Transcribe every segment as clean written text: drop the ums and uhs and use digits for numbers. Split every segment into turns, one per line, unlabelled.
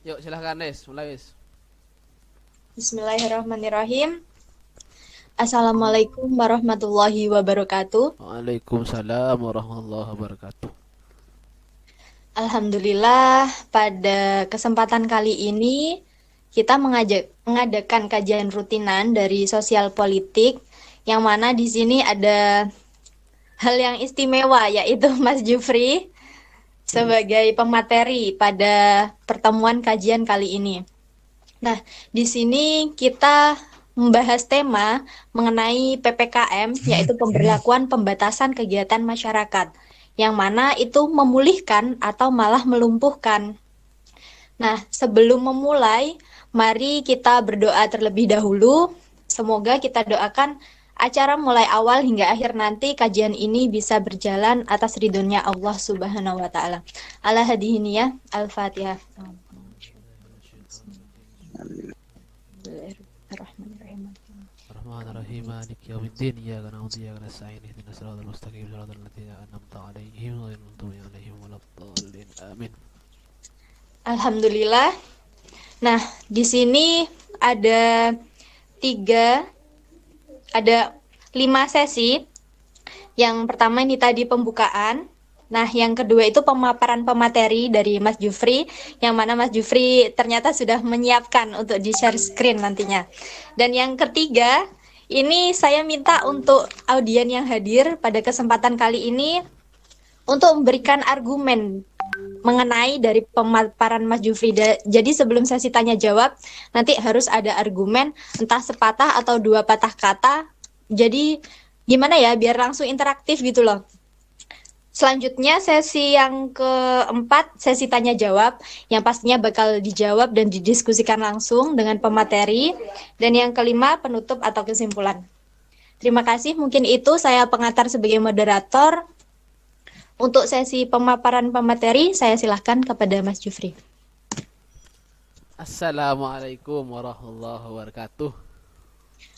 Yuk silahkan Des, mulai Des.
Bismillahirrahmanirrahim. Assalamualaikum warahmatullahi wabarakatuh.
Waalaikumsalam warahmatullahi wabarakatuh.
Alhamdulillah, pada kesempatan kali ini kita mengadakan kajian rutinan dari sosial politik, yang mana di sini ada hal yang istimewa, yaitu Mas Jufri sebagai pemateri pada pertemuan kajian kali ini. Nah, di sini kita membahas tema mengenai PPKM, yaitu pemberlakuan pembatasan kegiatan masyarakat, yang mana itu memulihkan atau malah melumpuhkan. Nah, sebelum memulai, mari kita berdoa terlebih dahulu. Semoga kita doakan acara mulai awal hingga akhir nanti kajian ini bisa berjalan atas ridhonya Allah Subhanahu wa taala. Ala hadihi ya, Al-Fatihah. Bismillahirrahmanirrahim.
Rahmanir-Rahim, Maliki yaumiddin, iyyaka na'budu wa iyyaka nasta'in, ihdinas siratal mustaqim, siratal ladzina an'amta 'alaihim ghairil maghdubi 'alaihim waladdallin. Amin.
Alhamdulillah. Nah, di sini ada tiga, ada 5 sesi. Yang pertama ini tadi pembukaan. Nah, yang kedua itu pemaparan pemateri dari Mas Jufri, yang mana Mas Jufri ternyata sudah menyiapkan untuk di-share screen nantinya. Dan yang ketiga, ini saya minta untuk audien yang hadir pada kesempatan kali ini untuk memberikan argumen mengenai dari pemaparan Mas Jufri. Jadi sebelum sesi tanya jawab, nanti harus ada argumen, entah sepatah atau 2 patah kata. Jadi gimana ya, biar langsung interaktif gitu loh. Selanjutnya sesi yang keempat, sesi tanya jawab, yang pastinya bakal dijawab dan didiskusikan langsung dengan pemateri. Dan yang kelima, penutup atau kesimpulan. Terima kasih, mungkin itu saya pengantar sebagai moderator. Untuk sesi pemaparan pemateri, saya silahkan kepada Mas Jufri.
Assalamualaikum warahmatullahi wabarakatuh.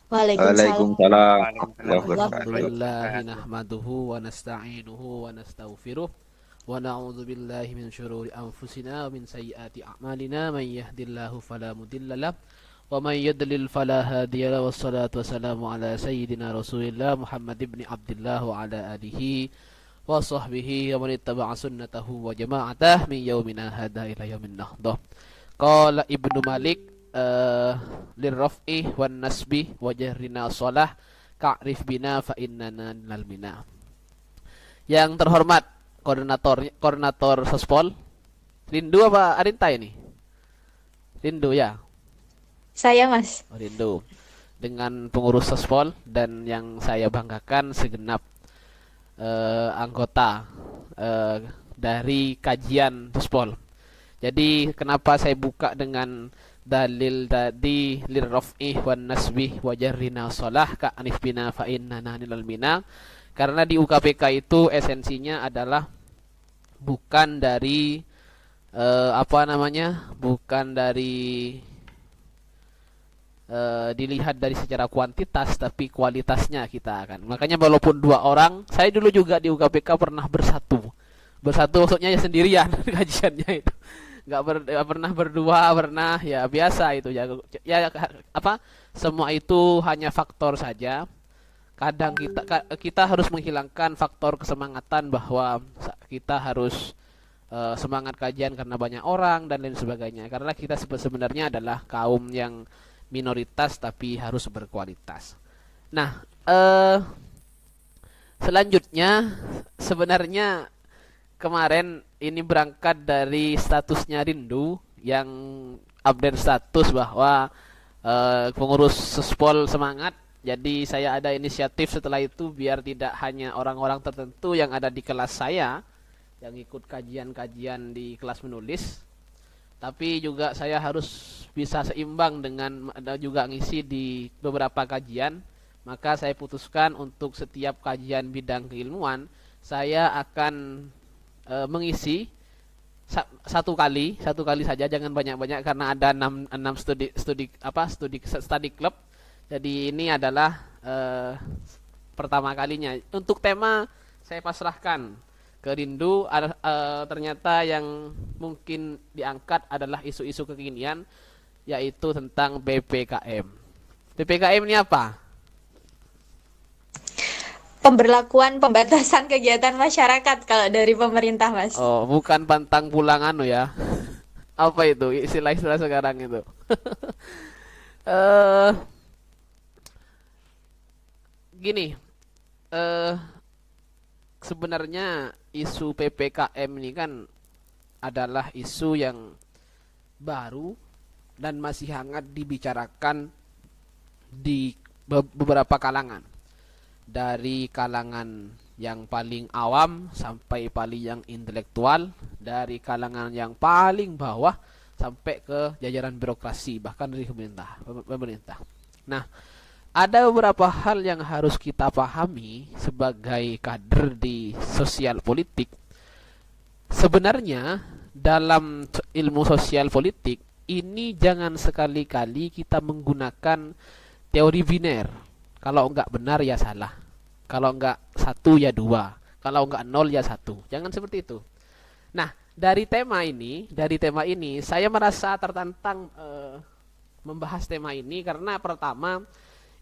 Waalaikumsalam
Waalaikumsalam warahmatullahi
warahmatullahi
wabarakatuh.
Alhamdulillahi nahmaduhu wa nasta'inuhu wa nastaghfiruh wa na'udzu billahi min syururi anfusina wa min sayyiati a'malina, man yahdihillahu fala mudilla lahu wa man yudlil fala hadiya lahu, wassalatu wassalamu ala sayyidina Rasulillah Muhammad ibn Abdullah wa ala alihi wa sahbihi wa man ittaba'a sunnatahu wa jama'atah min yaumina hadha ila yaumin nahdah. Qala Ibnu Malik lirraf'i wan nasbi wa jahrina shalah ka'rif bina fa innana minal mina. Yang terhormat koordinator Sospol Rindu apa Arinta ini? Rindu ya.
Saya, Mas.
Oh, Rindu. Dengan pengurus Sospol dan yang saya banggakan segenap anggota dari kajian Sospol. Jadi kenapa saya buka dengan dalil tadi lirraf'i wan nasbi wa jarrina shalah ka anif bina fa innana minal mina, karena di UKPK itu esensinya adalah bukan dari bukan dari dilihat dari secara kuantitas, tapi kualitasnya kita akan. Makanya walaupun 2 orang, saya dulu juga di UKPK pernah bersatu maksudnya ya sendirian kajiannya itu, nggak pernah berdua, pernah ya biasa itu ya, apa, semua itu hanya faktor saja. Kadang kita harus menghilangkan faktor kesemangatan bahwa kita harus semangat kajian karena banyak orang dan lain sebagainya, karena kita sebenarnya adalah kaum yang minoritas tapi harus berkualitas. Nah, selanjutnya sebenarnya kemarin ini berangkat dari statusnya Rindu yang update status bahwa pengurus Sospol semangat. Jadi saya ada inisiatif setelah itu biar tidak hanya orang-orang tertentu yang ada di kelas saya yang ikut kajian-kajian di kelas menulis, tapi juga saya harus bisa seimbang dengan ada juga ngisi di beberapa kajian. Maka saya putuskan untuk setiap kajian bidang keilmuan saya akan mengisi satu kali saja, jangan banyak-banyak karena ada 6 study club. Jadi ini adalah pertama kalinya. Untuk tema saya pasrahkan ke Rindu ternyata yang mungkin diangkat adalah isu-isu kekinian, yaitu tentang PPKM. PPKM ini apa?
Pemberlakuan pembatasan kegiatan masyarakat kalau dari pemerintah, Mas.
Oh, bukan pantang pulang anu ya. Apa itu istilah-istilah sekarang itu? eh Gini, eh sebenarnya isu PPKM ini kan adalah isu yang baru dan masih hangat dibicarakan di beberapa kalangan. Dari kalangan yang paling awam sampai paling yang intelektual, dari kalangan yang paling bawah sampai ke jajaran birokrasi, bahkan dari pemerintah. Nah, ada beberapa hal yang harus kita pahami sebagai kader di sosial politik. Sebenarnya dalam ilmu sosial politik ini jangan sekali-kali kita menggunakan teori biner. Kalau enggak benar ya salah. Kalau enggak satu ya dua. Kalau enggak nol ya satu. Jangan seperti itu. Nah, dari tema ini saya merasa tertantang membahas tema ini karena pertama,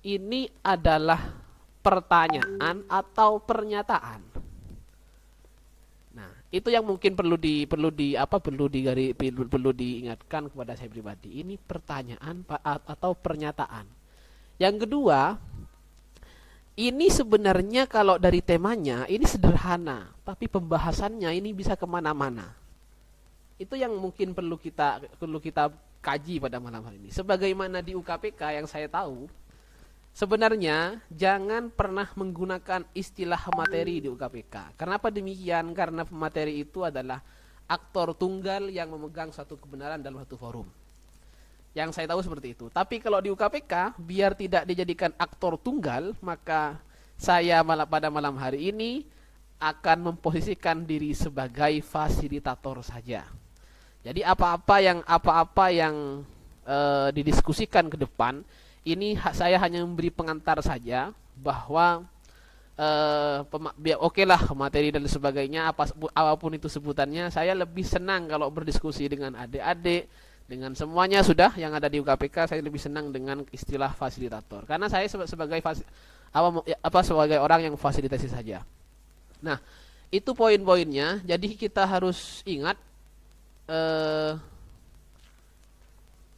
ini adalah pertanyaan atau pernyataan. Nah, itu yang mungkin perlu diingatkan kepada saya pribadi. Ini pertanyaan atau pernyataan. Yang kedua, ini sebenarnya kalau dari temanya ini sederhana, tapi pembahasannya ini bisa kemana-mana. Itu yang mungkin perlu kita kaji pada malam hari ini. Sebagaimana di UKPK yang saya tahu, sebenarnya jangan pernah menggunakan istilah materi di UKPK. Kenapa demikian? Karena pemateri itu adalah aktor tunggal yang memegang satu kebenaran dalam satu forum. Yang saya tahu seperti itu. Tapi kalau di UKPK, biar tidak dijadikan aktor tunggal, maka saya pada malam hari ini akan memposisikan diri sebagai fasilitator saja. Jadi apa-apa yang didiskusikan ke depan, ini saya hanya memberi pengantar saja bahwa oke lah materi dan sebagainya, apapun itu sebutannya, saya lebih senang kalau berdiskusi dengan adik-adik, dengan semuanya sudah yang ada di UKPK. Saya lebih senang dengan istilah fasilitator karena saya sebagai sebagai orang yang fasilitasi saja. Nah, itu poin-poinnya. Jadi kita harus ingat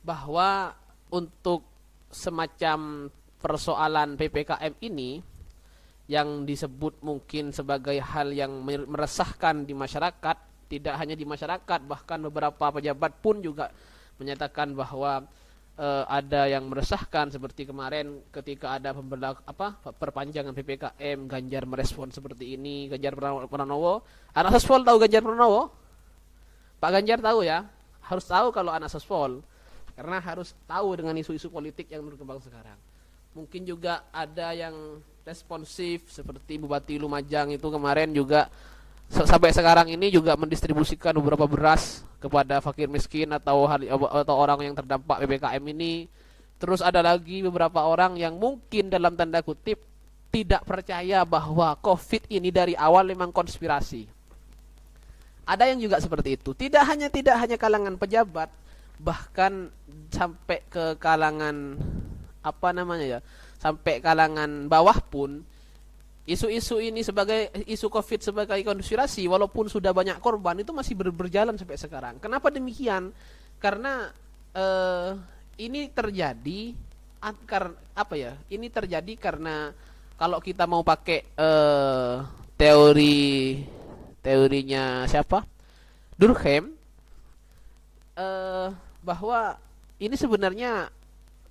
bahwa untuk semacam persoalan PPKM ini yang disebut mungkin sebagai hal yang meresahkan di masyarakat, tidak hanya di masyarakat, bahkan beberapa pejabat pun juga menyatakan bahwa ada yang meresahkan, seperti kemarin ketika ada perpanjangan PPKM, Ganjar merespon seperti ini. Ganjar Pranowo, anak Sospol tahu Ganjar Pranowo? Pak Ganjar tahu ya, harus tahu kalau anak Sospol, karena harus tahu dengan isu-isu politik yang berkembang sekarang. Mungkin juga ada yang responsif seperti Bupati Lumajang itu kemarin juga sampai sekarang ini juga mendistribusikan beberapa beras kepada fakir miskin atau orang yang terdampak PPKM ini. Terus ada lagi beberapa orang yang mungkin dalam tanda kutip tidak percaya bahwa COVID ini dari awal memang konspirasi. Ada yang juga seperti itu. Tidak hanya kalangan pejabat, bahkan sampai ke kalangan sampai kalangan bawah pun isu-isu ini sebagai isu COVID sebagai konspirasi, walaupun sudah banyak korban, itu masih berjalan sampai sekarang. Kenapa demikian? Karena ini terjadi Ini terjadi karena kalau kita mau pakai teorinya siapa? Durkheim, bahwa ini sebenarnya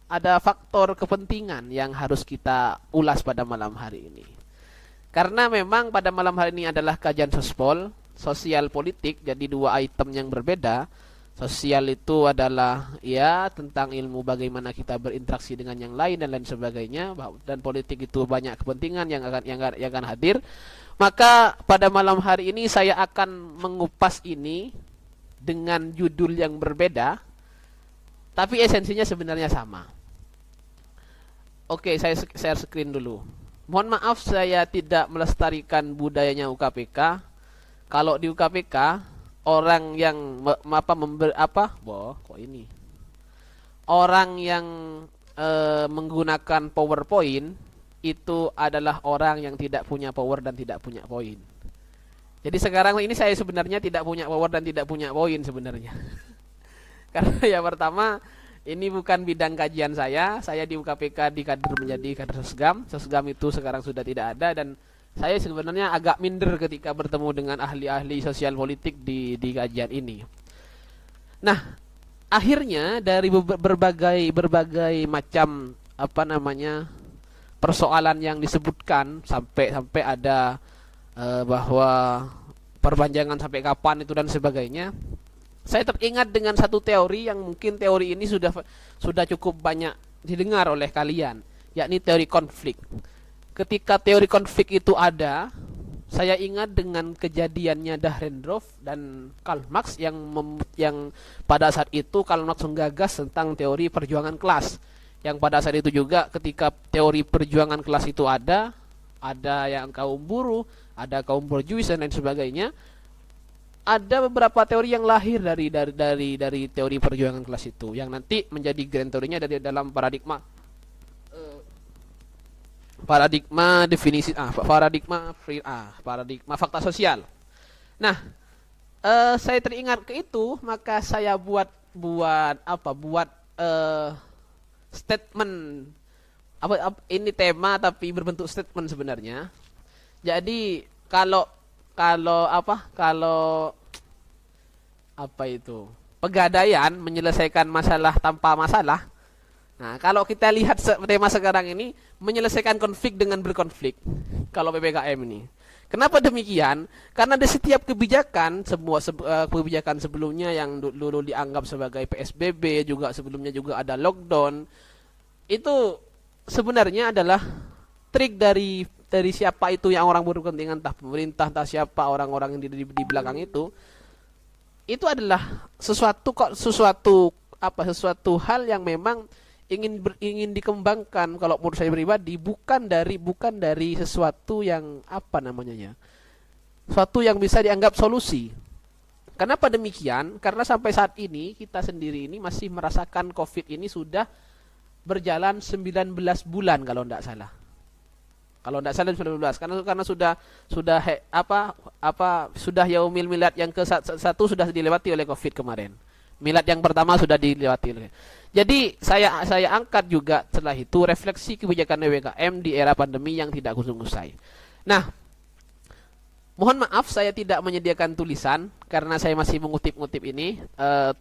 ada faktor kepentingan yang harus kita ulas pada malam hari ini. Karena memang pada malam hari ini adalah kajian sospol, sosial politik, jadi dua item yang berbeda. Sosial itu adalah ya tentang ilmu bagaimana kita berinteraksi dengan yang lain dan lain sebagainya, dan politik itu banyak kepentingan yang akan hadir. Maka pada malam hari ini saya akan mengupas ini dengan judul yang berbeda, tapi esensinya sebenarnya sama. Oke, saya share screen dulu. Mohon maaf saya tidak melestarikan budayanya UKPK, kalau di UKPK orang yang orang yang menggunakan PowerPoint itu adalah orang yang tidak punya power dan tidak punya poin. Jadi sekarang ini saya sebenarnya tidak punya power dan tidak punya poin sebenarnya. Karena ya pertama ini bukan bidang kajian saya di UKPK dikader menjadi kader Sesgam. Sesgam itu sekarang sudah tidak ada dan saya sebenarnya agak minder ketika bertemu dengan ahli-ahli sosial politik di kajian ini. Nah, akhirnya dari berbagai macam persoalan yang disebutkan sampai ada bahwa perpanjangan sampai kapan itu dan sebagainya. Saya teringat dengan satu teori yang mungkin teori ini sudah cukup banyak didengar oleh kalian, yakni teori konflik. Ketika teori konflik itu ada, saya ingat dengan kejadiannya Dahrendorf dan Karl Marx yang pada saat itu Karl Marx menggagas tentang teori perjuangan kelas. Yang pada saat itu juga ketika teori perjuangan kelas itu ada yang kaum buruh, ada kaum borjuis dan lain sebagainya. Ada beberapa teori yang lahir dari teori perjuangan kelas itu yang nanti menjadi grand teorinya dari dalam paradigma definisi paradigma fakta sosial. Nah, saya teringat ke itu, maka saya buat statement ini tema tapi berbentuk statement sebenarnya. Jadi kalau pegadaian menyelesaikan masalah tanpa masalah. Nah, kalau kita lihat tema sekarang ini menyelesaikan konflik dengan berkonflik. Kalau PPKM ini. Kenapa demikian? Karena di setiap kebijakan, kebijakan sebelumnya yang dulu dianggap sebagai PSBB, juga sebelumnya juga ada lockdown, itu sebenarnya adalah trik dari siapa itu yang orang berkepentingan, entah pemerintah, entah siapa orang-orang yang di belakang itu adalah sesuatu hal yang memang ingin dikembangkan. Kalau menurut saya pribadi bukan dari sesuatu yang sesuatu yang bisa dianggap solusi. Kenapa demikian? Karena sampai saat ini kita sendiri ini masih merasakan COVID ini sudah berjalan 19 bulan kalau tidak salah. Kalau tidak salah 19 karena sudah yaumil milad yang ke-1 sudah dilewati oleh COVID kemarin. Milad yang pertama sudah dilewati oleh. Jadi saya angkat juga setelah itu refleksi kebijakan PPKM di era pandemi yang tidak kunjung usai. Nah, mohon maaf saya tidak menyediakan tulisan karena saya masih mengutip-ngutip ini.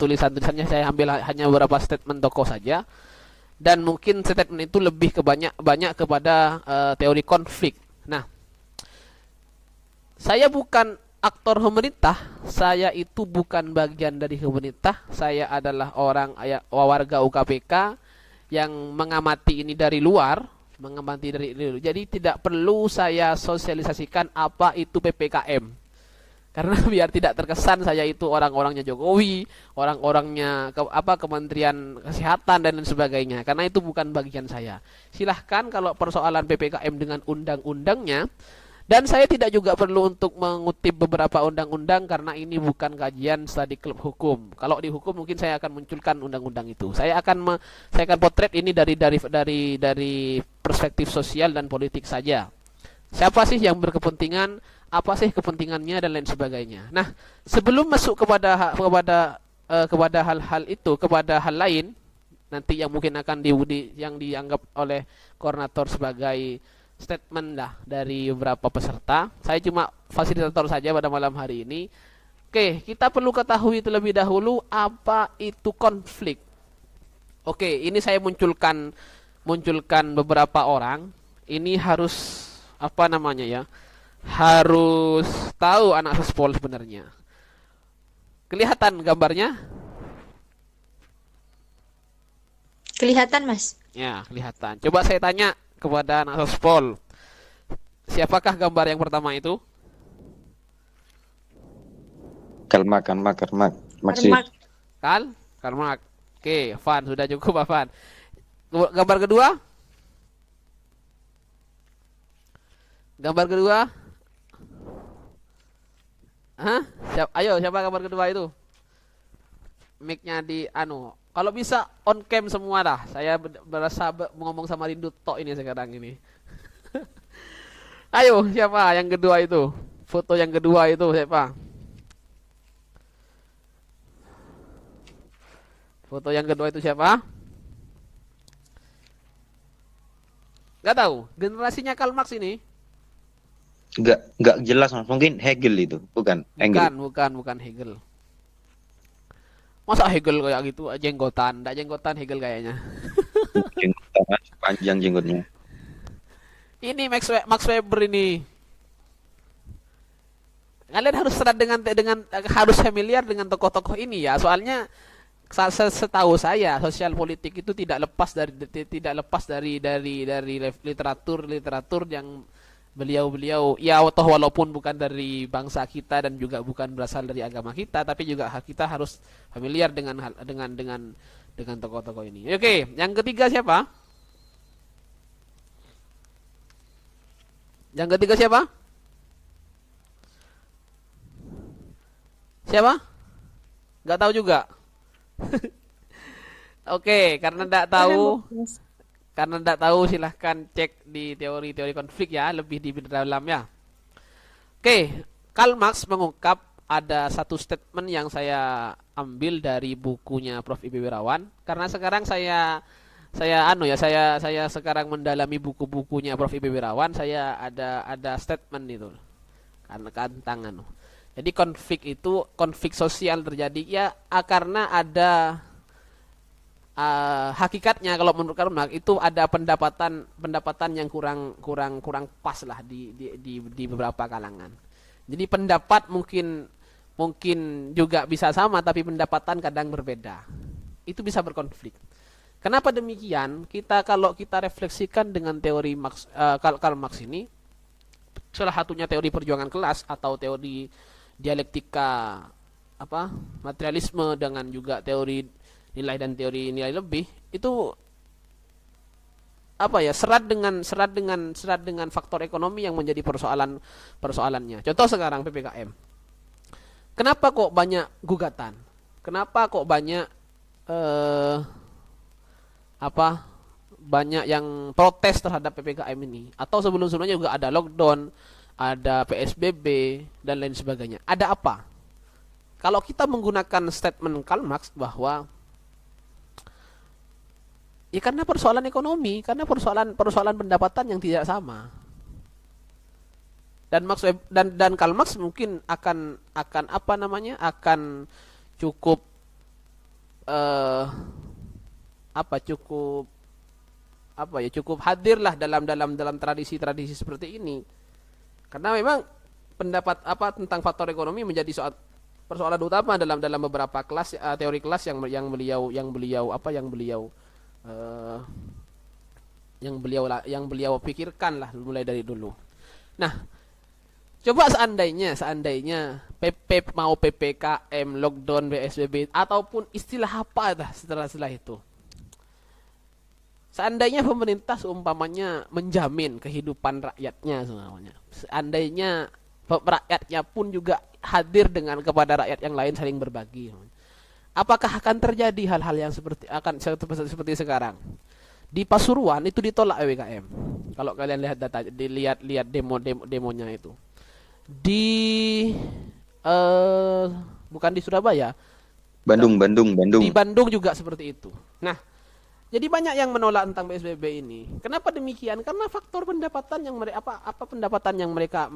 Tulisan-tulisannya saya ambil hanya beberapa statement tokoh saja. Dan mungkin statement itu lebih banyak kepada teori konflik. Nah, saya bukan aktor pemerintah, saya itu bukan bagian dari pemerintah. Saya adalah warga UKPK yang mengamati ini dari luar, Jadi tidak perlu saya sosialisasikan apa itu PPKM. Karena biar tidak terkesan saya itu orang-orangnya Jokowi, orang-orangnya Kementerian Kesehatan dan lain sebagainya. Karena itu bukan bagian saya. Silahkan kalau persoalan PPKM dengan undang-undangnya. Dan saya tidak juga perlu untuk mengutip beberapa undang-undang karena ini bukan kajian studi klub hukum. Kalau di hukum mungkin saya akan munculkan undang-undang itu. Saya akan potret ini dari perspektif sosial dan politik saja. Siapa sih yang berkepentingan? Apa sih kepentingannya dan lain sebagainya. Nah, sebelum masuk kepada hal-hal itu, kepada hal lain nanti yang mungkin akan yang dianggap oleh koordinator sebagai statement dari beberapa peserta. Saya cuma fasilitator saja pada malam hari ini. Oke, kita perlu ketahui terlebih dahulu apa itu konflik. Oke, ini saya munculkan beberapa orang. Ini harus harus tahu anak sespol sebenarnya. Kelihatan gambarnya?
Kelihatan, Mas.
Ya, kelihatan. Coba saya tanya kepada anak sospol, siapakah gambar yang pertama itu?
Karmak.
Karmak. Oke, Van, sudah cukup, Van. Gambar kedua? Hah? Ayo, siapa kabar kedua itu? Mic-nya di anu. Kalau bisa on cam semua dah. Saya berasa ngomong sama Rindu tok ini sekarang ini. Ayo, siapa yang kedua itu? Foto yang kedua itu siapa? Foto yang kedua itu siapa? Gak tahu. Generasinya Karl Marx ini?
Nggak jelas Mas. Mungkin Hegel itu, bukan Engel.
Bukan Hegel. Masa Hegel kayak gitu jenggotan? Nggak jenggotan Hegel kayaknya.
Jenggot, Mas. Panjang jenggotnya.
Ini Max Weber ini. Kalian harus harus familiar dengan tokoh-tokoh ini ya. Soalnya setahu saya sosial politik itu tidak lepas dari literatur yang beliau ya toh walaupun bukan dari bangsa kita dan juga bukan berasal dari agama kita, tapi juga kita harus familiar dengan tokoh-tokoh ini. Oke, yang ketiga siapa? Yang ketiga siapa? Siapa? Nggak tahu juga. Oke, karena tidak tahu silahkan cek di teori-teori konflik ya, lebih di dalam ya. Oke, Karl Marx mengungkap ada satu statement yang saya ambil dari bukunya Prof. Ibi Wirawan, karena sekarang saya sekarang mendalami buku-bukunya Prof. Ibi Wirawan, saya ada statement itu karena tantangan. Jadi konflik sosial terjadi ya karena ada hakikatnya kalau menurut Karl Marx itu ada pendapatan yang kurang pas lah di beberapa kalangan. Jadi pendapat mungkin juga bisa sama tapi pendapatan kadang berbeda. Itu bisa berkonflik. Kenapa demikian? Kalau kita refleksikan dengan teori Karl Marx ini, salah satunya teori perjuangan kelas atau teori dialektika materialisme dengan juga teori nilai dan teori nilai lebih, itu serat dengan faktor ekonomi yang menjadi persoalannya. Contoh sekarang PPKM. Kenapa kok banyak gugatan? Kenapa kok banyak banyak yang protes terhadap PPKM ini? Atau sebelum-sebelumnya juga ada lockdown, ada PSBB dan lain sebagainya. Ada apa? Kalau kita menggunakan statement Karl Marx bahwa ya karena persoalan ekonomi, karena persoalan pendapatan yang tidak sama. Dan Karl Marx mungkin akan cukup cukup hadirlah dalam tradisi-tradisi seperti ini. Karena memang pendapat tentang faktor ekonomi menjadi persoalan utama dalam beberapa kelas teori kelas yang beliau pikirkan lah mulai dari dulu. Nah, coba seandainya mau PPKM, lockdown, PSBB ataupun istilah apa dah setelah itu. Seandainya pemerintah seumpamanya menjamin kehidupan rakyatnya semuanya. Seandainya rakyatnya pun juga hadir kepada rakyat yang lain saling berbagi. Apakah akan terjadi hal-hal yang seperti sekarang? Di Pasuruan itu ditolak PPKM. Kalau kalian lihat data, lihat demonya itu. Bukan di Surabaya.
Bandung.
Di Bandung juga seperti itu. Nah, jadi banyak yang menolak tentang PSBB ini. Kenapa demikian? Karena faktor pendapatan yang mereka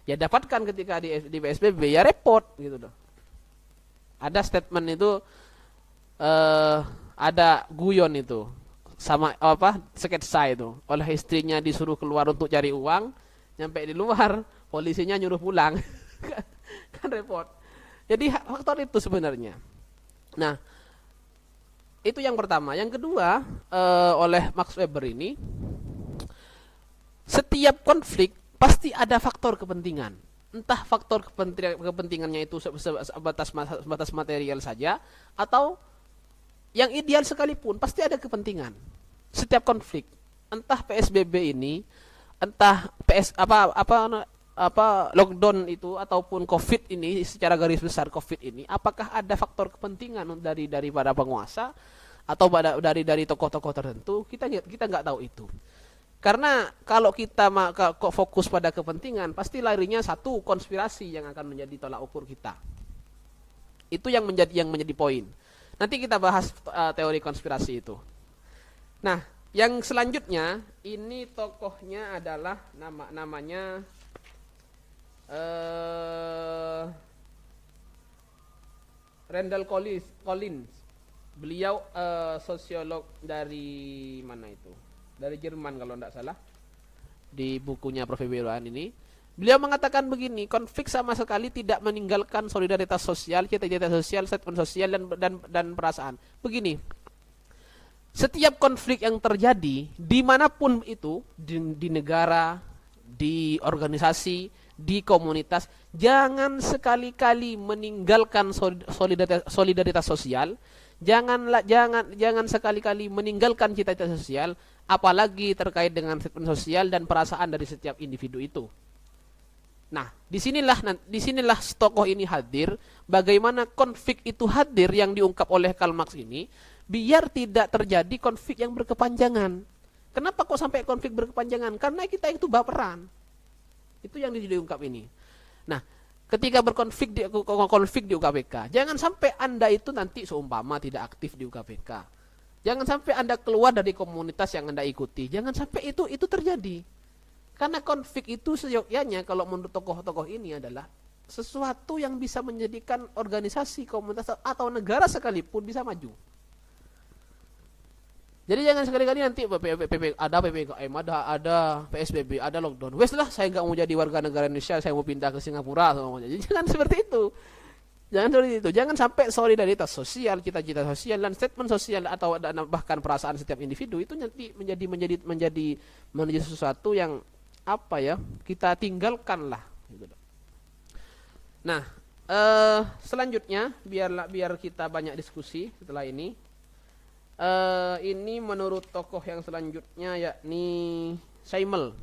dapatkan ketika di PSBB ya repot gitu loh. Ada statement itu ada guyon itu sama sketsa itu oleh istrinya disuruh keluar untuk cari uang, nyampe di luar polisinya nyuruh pulang. Kan repot. Jadi faktor itu sebenarnya. Nah, itu yang pertama. Yang kedua, oleh Max Weber ini, setiap konflik pasti ada faktor kepentingan. Entah faktor kepentingannya itu sebatas material saja, atau yang ideal sekalipun pasti ada kepentingan. Setiap konflik, entah PSBB ini entah lockdown itu ataupun COVID ini, secara garis besar COVID ini, apakah ada faktor kepentingan daripada penguasa atau dari tokoh-tokoh tertentu? Kita nggak tahu itu. Karena kalau kita fokus pada kepentingan, pasti larinya satu konspirasi yang akan menjadi tolak ukur kita. Itu yang menjadi poin. Nanti kita bahas teori konspirasi itu. Nah, yang selanjutnya ini tokohnya adalah namanya Randall Collins. Beliau sosiolog dari mana itu? Dari Jerman kalau tidak salah. Di bukunya Prof. Wirwan ini, beliau mengatakan begini, konflik sama sekali tidak meninggalkan solidaritas sosial, cita-cita sosial, statement sosial dan perasaan. Begini, setiap konflik yang terjadi dimanapun itu, di negara, di organisasi, di komunitas, jangan sekali-kali meninggalkan solidaritas sosial, jangan sekali-kali meninggalkan cita-cita sosial, apalagi terkait dengan statement sosial dan perasaan dari setiap individu itu. Nah, disinilah tokoh ini hadir, bagaimana konflik itu hadir yang diungkap oleh Karl Marx ini, biar tidak terjadi konflik yang berkepanjangan. Kenapa kok sampai konflik berkepanjangan? Karena kita itu baperan. Itu yang diungkap ini. Nah, ketika konflik di UKPK, jangan sampai Anda itu nanti seumpama tidak aktif di UKPK. Jangan sampai Anda keluar dari komunitas yang Anda ikuti. Jangan sampai itu terjadi. Karena konflik itu seyogyanya kalau menurut tokoh-tokoh ini adalah sesuatu yang bisa menjadikan organisasi, komunitas atau negara sekalipun bisa maju. Jadi jangan sekali-kali nanti ada PPKM, ada PSBB, ada lockdown. Wes lah, saya nggak mau jadi warga negara Indonesia, saya mau pindah ke Singapura semuanya. Jadi jangan seperti itu. Jangan sampai solidaritas sosial, cita-cita sosial dan statement sosial atau bahkan perasaan setiap individu itu nanti menjadi sesuatu yang kita tinggalkan lah. Nah, selanjutnya biar kita banyak diskusi setelah ini. Ini menurut tokoh yang selanjutnya yakni Seimel.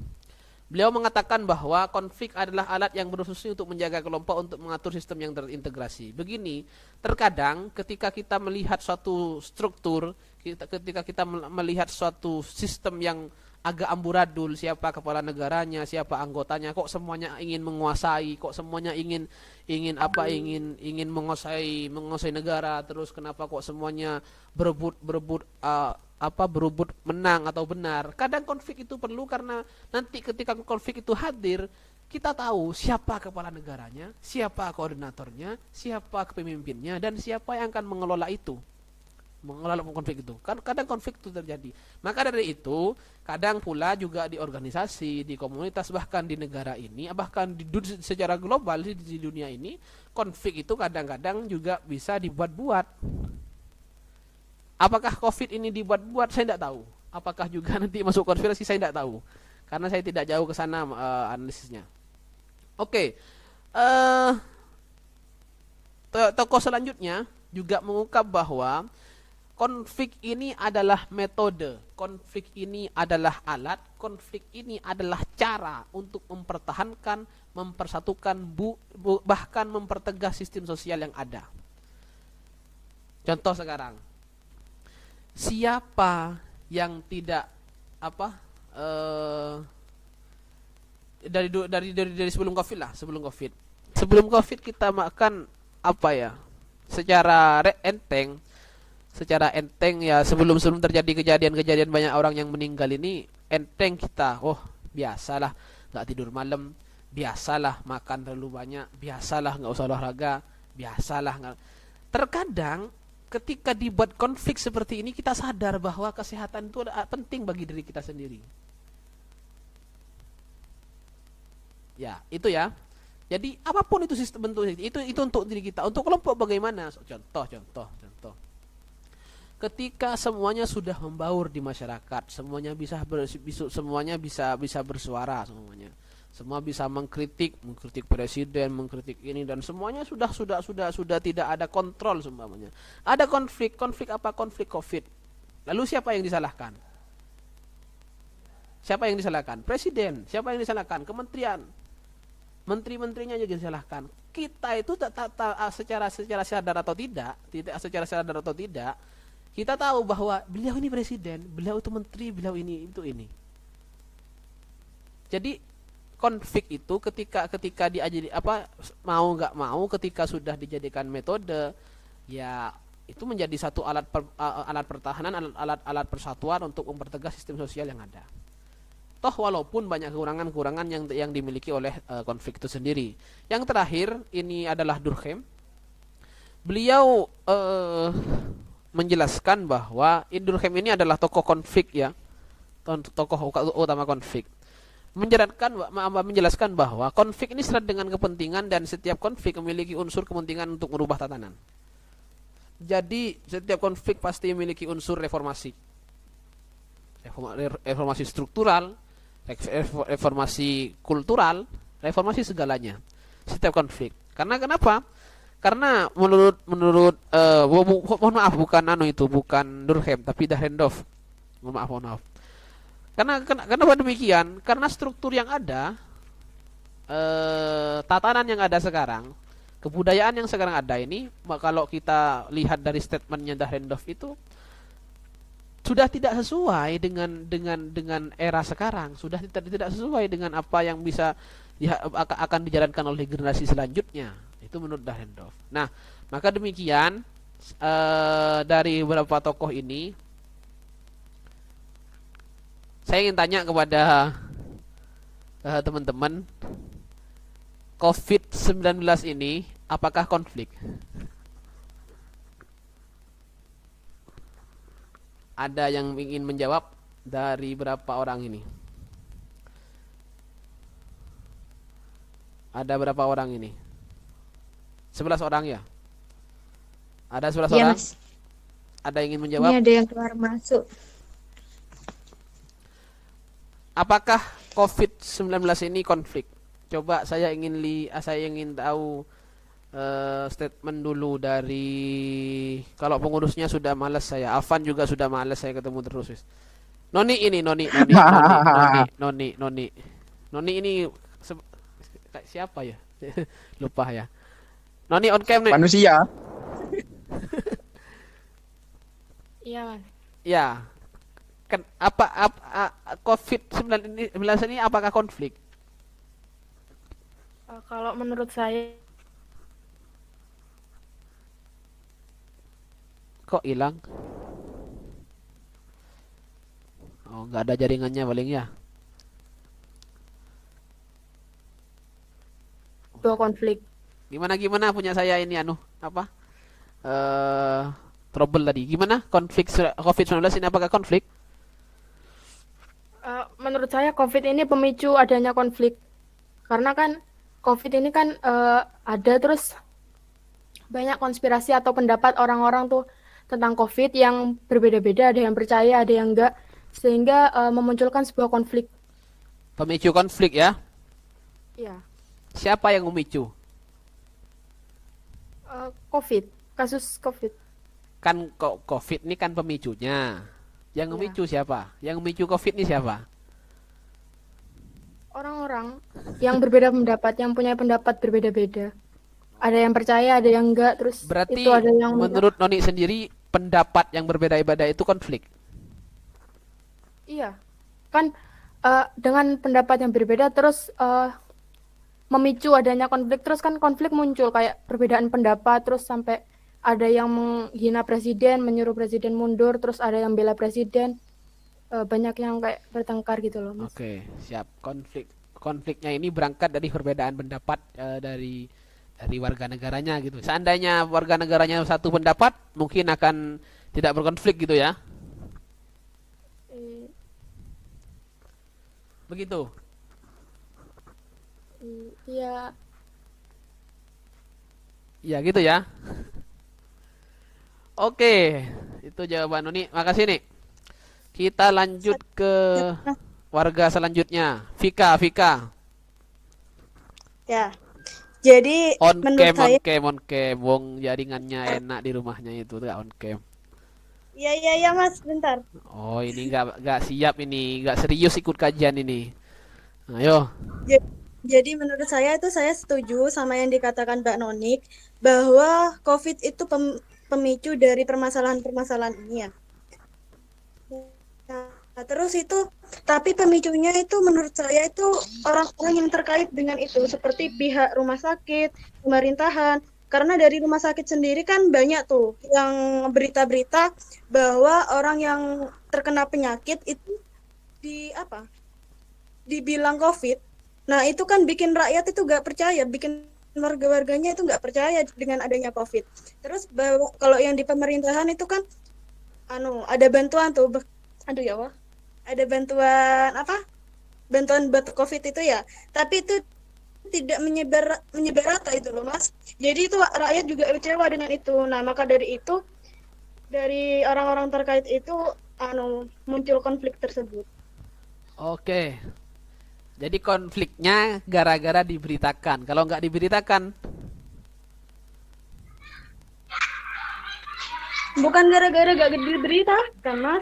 Beliau mengatakan bahwa konflik adalah alat yang berfungsi untuk menjaga kelompok untuk mengatur sistem yang terintegrasi. Begini, terkadang ketika kita melihat suatu struktur, ketika kita melihat suatu sistem yang agak amburadul, siapa kepala negaranya, siapa anggotanya, kok semuanya ingin menguasai, kok semuanya ingin menguasai negara, terus kenapa kok semuanya berebut menang atau benar. Kadang konflik itu perlu karena nanti ketika konflik itu hadir, kita tahu siapa kepala negaranya, siapa koordinatornya, siapa pemimpinnya, dan siapa yang akan mengelola konflik itu. Kadang konflik itu terjadi. Maka dari itu, kadang pula juga di organisasi, di komunitas, bahkan di negara ini, bahkan secara global di dunia ini, konflik itu kadang-kadang juga bisa dibuat-buat. Apakah COVID ini dibuat-buat? Saya tidak tahu. Apakah juga nanti masuk konspirasi? Saya tidak tahu. Karena saya tidak jauh ke sana analisisnya. Oke. Tokoh selanjutnya juga mengungkap bahwa konflik ini adalah metode, konflik ini adalah alat, konflik ini adalah cara untuk mempertahankan, mempersatukan, bahkan mempertegas sistem sosial yang ada. Contoh sekarang, siapa yang tidak dari sebelum COVID lah, sebelum COVID kita makan secara enteng ya, sebelum terjadi kejadian banyak orang yang meninggal ini, enteng kita, biasalah nggak tidur malam, biasalah makan terlalu banyak, biasalah nggak usah olahraga, biasalah nggak. Terkadang ketika dibuat konflik seperti ini, kita sadar bahwa kesehatan itu penting bagi diri kita sendiri. Ya, itu ya. Jadi apapun itu sistem bentuk itu untuk diri kita, untuk kelompok bagaimana? Contoh. Ketika semuanya sudah membaur di masyarakat, semuanya bisa bersuara, semua bisa mengkritik presiden, mengkritik ini, dan semuanya sudah tidak ada kontrol semuanya. Ada konflik apa? Konflik COVID. Lalu siapa yang disalahkan? Siapa yang disalahkan? Presiden. Siapa yang disalahkan? Kementerian. Menteri-menterinya juga disalahkan. Kita itu secara sadar atau tidak, kita tahu bahwa beliau ini presiden, beliau itu menteri, beliau ini itu ini. Jadi konflik itu ketika diajari mau nggak mau, ketika sudah dijadikan metode, ya itu menjadi satu alat pertahanan, alat persatuan untuk mempertegas sistem sosial yang ada. Toh walaupun banyak kekurangan-kekurangan yang dimiliki oleh konflik itu sendiri. Yang terakhir ini adalah Durkheim. Beliau menjelaskan bahwa Durkheim ini adalah tokoh konflik ya, tokoh utama konflik. Menjelaskan bahwa konflik ini syarat dengan kepentingan dan setiap konflik memiliki unsur kepentingan untuk merubah tatanan. Jadi setiap konflik pasti memiliki unsur reformasi struktural, reformasi kultural, reformasi segalanya. Setiap konflik. Karena kenapa? Karena menurut mohon maaf bukan Durkheim tapi Dahrendorf. Mohon maaf. Kenapa demikian? Karena struktur yang ada, tatanan yang ada sekarang, kebudayaan yang sekarang ada ini, kalau kita lihat dari statementnya Dahrendorf itu sudah tidak sesuai dengan era sekarang, sudah tidak sesuai dengan apa yang bisa akan dijalankan oleh generasi selanjutnya. Itu menurut Dahrendorf. Nah, maka demikian dari beberapa tokoh ini, saya ingin tanya kepada teman-teman, COVID-19 ini apakah konflik? Ada yang ingin menjawab dari berapa orang ini? Ada berapa orang ini? 11 orang ya? Ada 11
Iya,
orang?
Mas.
Ada yang ingin menjawab?
Ini ada yang keluar masuk.
Apakah COVID-19 ini konflik? Coba saya ingin tahu statement dulu dari, kalau pengurusnya sudah malas saya, Afan juga sudah malas saya ketemu terus. Noni ini siapa ya? Lupa ya. Noni on cam nih.
Manusia.
Iya, Mas.
Ya. COVID-19 ini apakah konflik?
Kalau menurut saya
Kok hilang? Oh, nggak ada jaringannya paling ya.
dua konflik.
Gimana punya saya ini trouble tadi. Gimana konflik COVID-19 ini apakah konflik?
Menurut saya COVID ini pemicu adanya konflik. Karena kan COVID ini kan ada terus banyak konspirasi atau pendapat orang-orang tuh tentang COVID yang berbeda-beda, ada yang percaya, ada yang enggak, sehingga memunculkan sebuah konflik.
Pemicu konflik ya?
Iya.
Siapa yang memicu?
COVID, kasus COVID.
Kan kok COVID ini kan pemicunya. Yang
Iya.
memicu siapa? Yang memicu COVID ini siapa?
Orang-orang yang berbeda pendapat, yang punya pendapat berbeda-beda. Ada yang percaya, ada yang enggak, terus
Berarti
itu ada yang
menurut Noni sendiri pendapat yang berbeda-beda itu konflik.
Iya. Kan dengan pendapat yang berbeda terus memicu adanya konflik, terus kan konflik muncul kayak perbedaan pendapat, terus sampai ada yang menghina presiden, menyuruh presiden mundur, terus ada yang bela presiden, banyak yang kayak bertengkar gitu loh, Mas.
Oke, siap. Konfliknya ini berangkat dari perbedaan pendapat dari warga negaranya gitu. Seandainya warga negaranya satu pendapat, mungkin akan tidak berkonflik gitu ya. Begitu.
Iya.
Ya gitu ya. Oke, itu jawaban Nuni. Makasih nih. Kita lanjut ke warga selanjutnya. Vika.
Ya, jadi
On
menurut saya
cam. Wong jaringannya enak di rumahnya itu tuh on cam.
Iya Mas, bentar.
Oh, ini nggak siap ini, nggak serius ikut kajian ini. Ayo.
Ja- Jadi menurut saya itu saya setuju sama yang dikatakan Mbak Nonik bahwa COVID itu pemicu dari permasalahan-permasalahan ini ya. Nah, terus itu, tapi pemicunya itu menurut saya itu orang-orang yang terkait dengan itu, seperti pihak rumah sakit, pemerintahan. Karena dari rumah sakit sendiri kan banyak tuh yang berita-berita bahwa orang yang terkena penyakit itu di apa? Dibilang COVID. Nah, itu kan bikin rakyat itu gak percaya, bikin warga-warganya itu nggak percaya dengan adanya COVID. Terus kalau yang di pemerintahan itu kan, ada bantuan tuh, aduh ya Allah, ada bantuan apa? Bantuan buat COVID itu ya. Tapi itu tidak menyebar rata itu loh Mas. Jadi itu rakyat juga kecewa dengan itu. Nah, maka dari itu dari orang-orang terkait itu muncul konflik tersebut.
Oke. Jadi konfliknya gara-gara diberitakan. Kalau nggak diberitakan,
bukan gara-gara gak diberitakan Mas.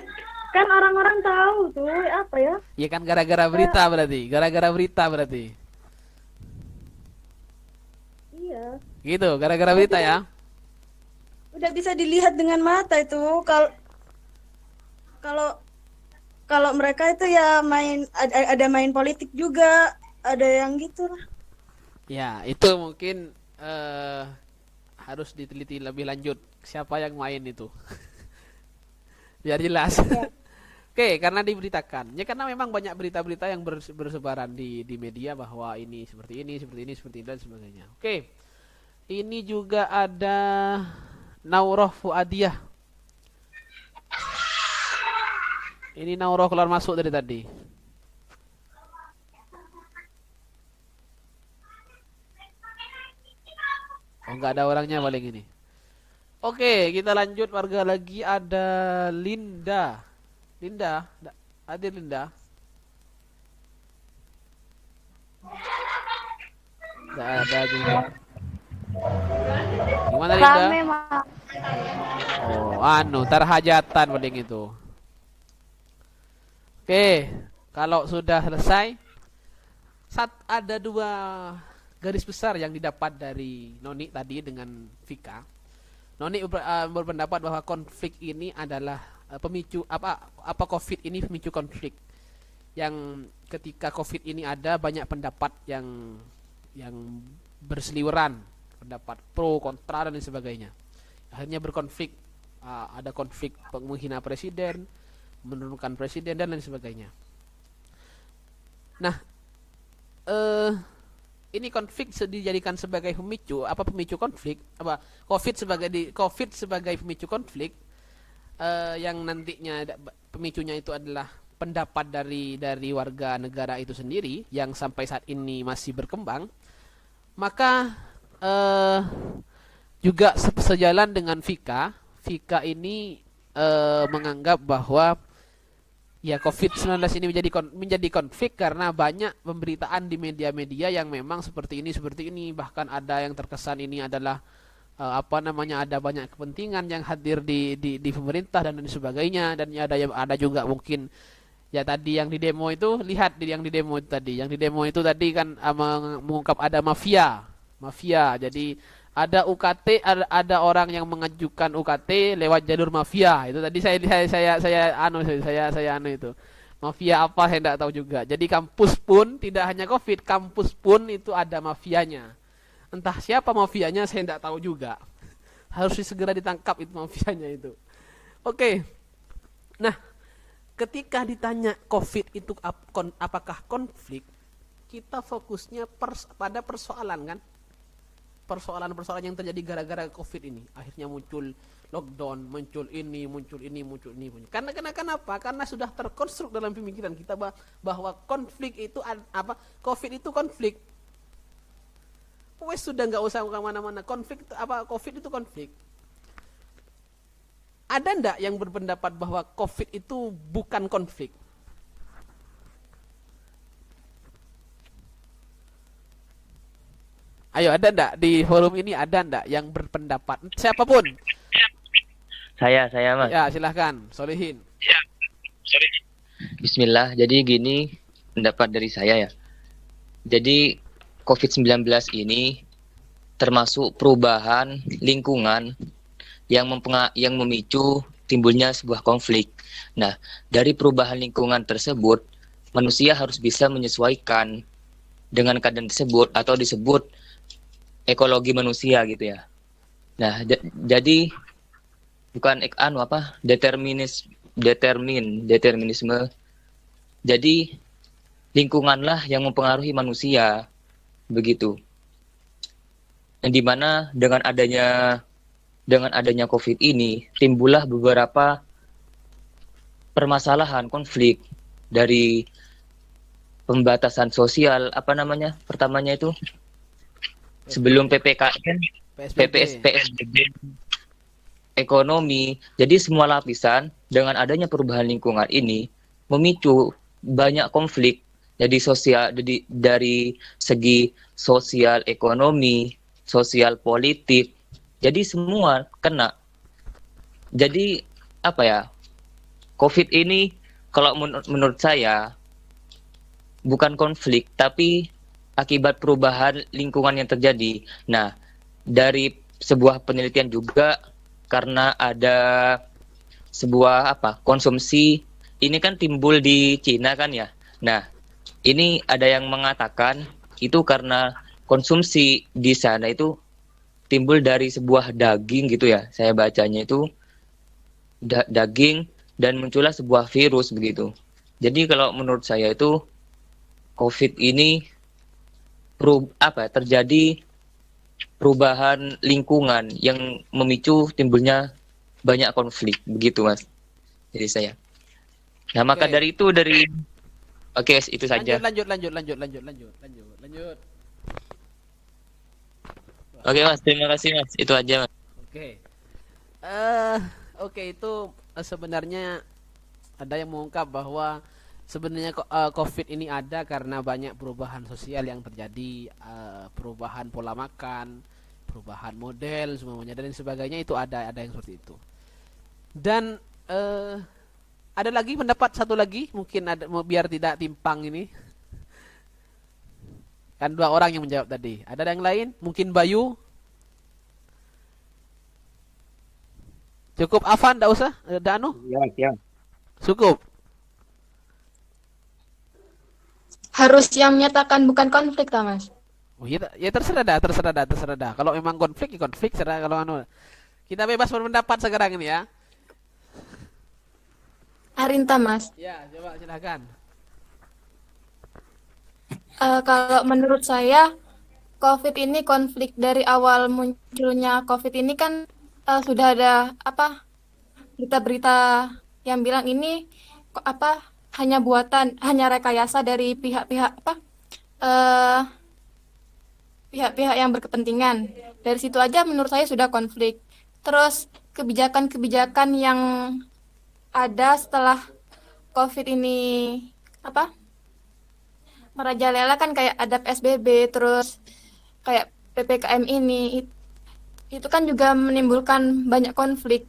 Kan orang-orang tahu tuh apa ya?
ya kan gara-gara berita berarti. Gara-gara berita berarti.
Iya.
Gitu, gara-gara berita ya.
Udah bisa dilihat dengan mata itu. Kalau kalau mereka itu ya ada main politik juga, ada yang gitu lah.
Ya, itu mungkin harus diteliti lebih lanjut siapa yang main itu. Biar jelas. Oke, karena diberitakan. Ya karena memang banyak berita-berita yang bersebaran di media bahwa ini, seperti ini, dan sebagainya. Oke. Ini juga ada Naurah Fuadiyah. Ini Naurah keluar masuk dari tadi. Oh, nggak ada orangnya paling ini. Oke, kita lanjut warga lagi, ada Linda. Hadir Linda? Nggak ada juga. Gimana Linda?
Rame, Mas.
Oh, tarhajatan paling itu. Oke, kalau sudah selesai, ada dua garis besar yang didapat dari Noni tadi dengan Vika. Noni berpendapat bahwa konflik ini adalah pemicu apa COVID ini pemicu konflik. Yang ketika COVID ini ada banyak pendapat yang berseliweran, pendapat pro, kontra dan lain sebagainya. Akhirnya berkonflik, ada konflik menghina presiden, menurunkan presiden dan lain sebagainya. Nah, ini konflik dijadikan sebagai pemicu, pemicu konflik, COVID sebagai pemicu konflik, yang nantinya pemicunya itu adalah pendapat dari warga negara itu sendiri yang sampai saat ini masih berkembang. Maka juga sejalan dengan Vika ini menganggap bahwa ya COVID-19 ini menjadi konflik karena banyak pemberitaan di media-media yang memang seperti ini, bahkan ada yang terkesan ini adalah ada banyak kepentingan yang hadir di pemerintah dan lain sebagainya, dan ada juga mungkin ya tadi yang di demo itu, lihat yang di demo itu tadi kan mengungkap ada mafia. Jadi ada UKT, ada orang yang mengajukan UKT lewat jalur mafia. Itu tadi saya itu. Mafia apa saya tidak tahu juga. Jadi kampus pun tidak hanya COVID, kampus pun itu ada mafianya. Entah siapa mafianya saya tidak tahu juga. Harus segera ditangkap itu mafianya itu. Oke. Nah, ketika ditanya COVID itu apakah konflik, kita fokusnya pada persoalan kan? Persoalan-persoalan yang terjadi gara-gara COVID ini. Akhirnya muncul lockdown, muncul ini. Karena kenapa? Karena sudah terkonstruk dalam pemikiran kita bahwa konflik itu COVID itu konflik. Wes sudah nggak usah kemana-mana. COVID itu konflik. Ada ndak yang berpendapat bahwa COVID itu bukan konflik? Ayo, ada ndak di forum ini, ada ndak yang berpendapat, siapapun
Saya Mas.
Ya, silahkan, Solihin.
Bismillah. Jadi gini pendapat dari saya ya. Jadi COVID-19 ini termasuk perubahan lingkungan yang memicu timbulnya sebuah konflik. Nah, dari perubahan lingkungan tersebut, manusia harus bisa menyesuaikan dengan keadaan tersebut atau disebut ekologi manusia gitu ya. Nah, jadi bukan determinisme. Jadi lingkunganlah yang mempengaruhi manusia begitu. Yang dimana dengan adanya COVID ini timbullah beberapa permasalahan konflik dari pembatasan sosial pertamanya itu sebelum PPKM,
PSBB.
PSBB, ekonomi. Jadi semua lapisan dengan adanya perubahan lingkungan ini memicu banyak konflik. Jadi dari segi sosial ekonomi, sosial politik. Jadi semua kena. Jadi COVID ini kalau menurut saya bukan konflik tapi akibat perubahan lingkungan yang terjadi. Nah, dari sebuah penelitian juga karena ada sebuah konsumsi ini kan timbul di Cina kan ya. Nah, ini ada yang mengatakan itu karena konsumsi di sana itu timbul dari sebuah daging gitu ya. Saya bacanya itu daging dan muncullah sebuah virus begitu. Jadi kalau menurut saya itu COVID ini terjadi perubahan lingkungan yang memicu timbulnya banyak konflik begitu Mas. Jadi saya. Nah, maka
Oke.
dari itu itu saja.
Lanjut.
Oke Mas, terima kasih Mas. Itu aja Mas.
Oke. Oke, itu sebenarnya ada yang mengungkap bahwa sebenarnya COVID ini ada karena banyak perubahan sosial yang terjadi, perubahan pola makan, perubahan model semuanya dan sebagainya, itu ada yang seperti itu. Dan ada lagi pendapat satu lagi, mungkin ada biar tidak timpang ini. Kan 2 orang yang menjawab tadi. Ada yang lain? Mungkin Bayu? Cukup Afan, enggak usah? Danu?
Ya.
Cukup.
Harus yang menyatakan bukan konflik, Mas.
Oh iya, ya terserah dah. Kalau memang konflik, ya konflik. Serah kalau kita bebas berpendapat sekarang ini ya.
Arinta, Mas.
Ya, coba silakan.
Kalau menurut saya, COVID ini konflik dari awal munculnya COVID ini kan sudah ada berita-berita yang bilang ini hanya rekayasa dari pihak-pihak pihak-pihak yang berkepentingan. Dari situ aja menurut saya sudah konflik. Terus kebijakan-kebijakan yang ada setelah COVID ini merajalela kan kayak ada PSBB, terus kayak PPKM ini itu kan juga menimbulkan banyak konflik.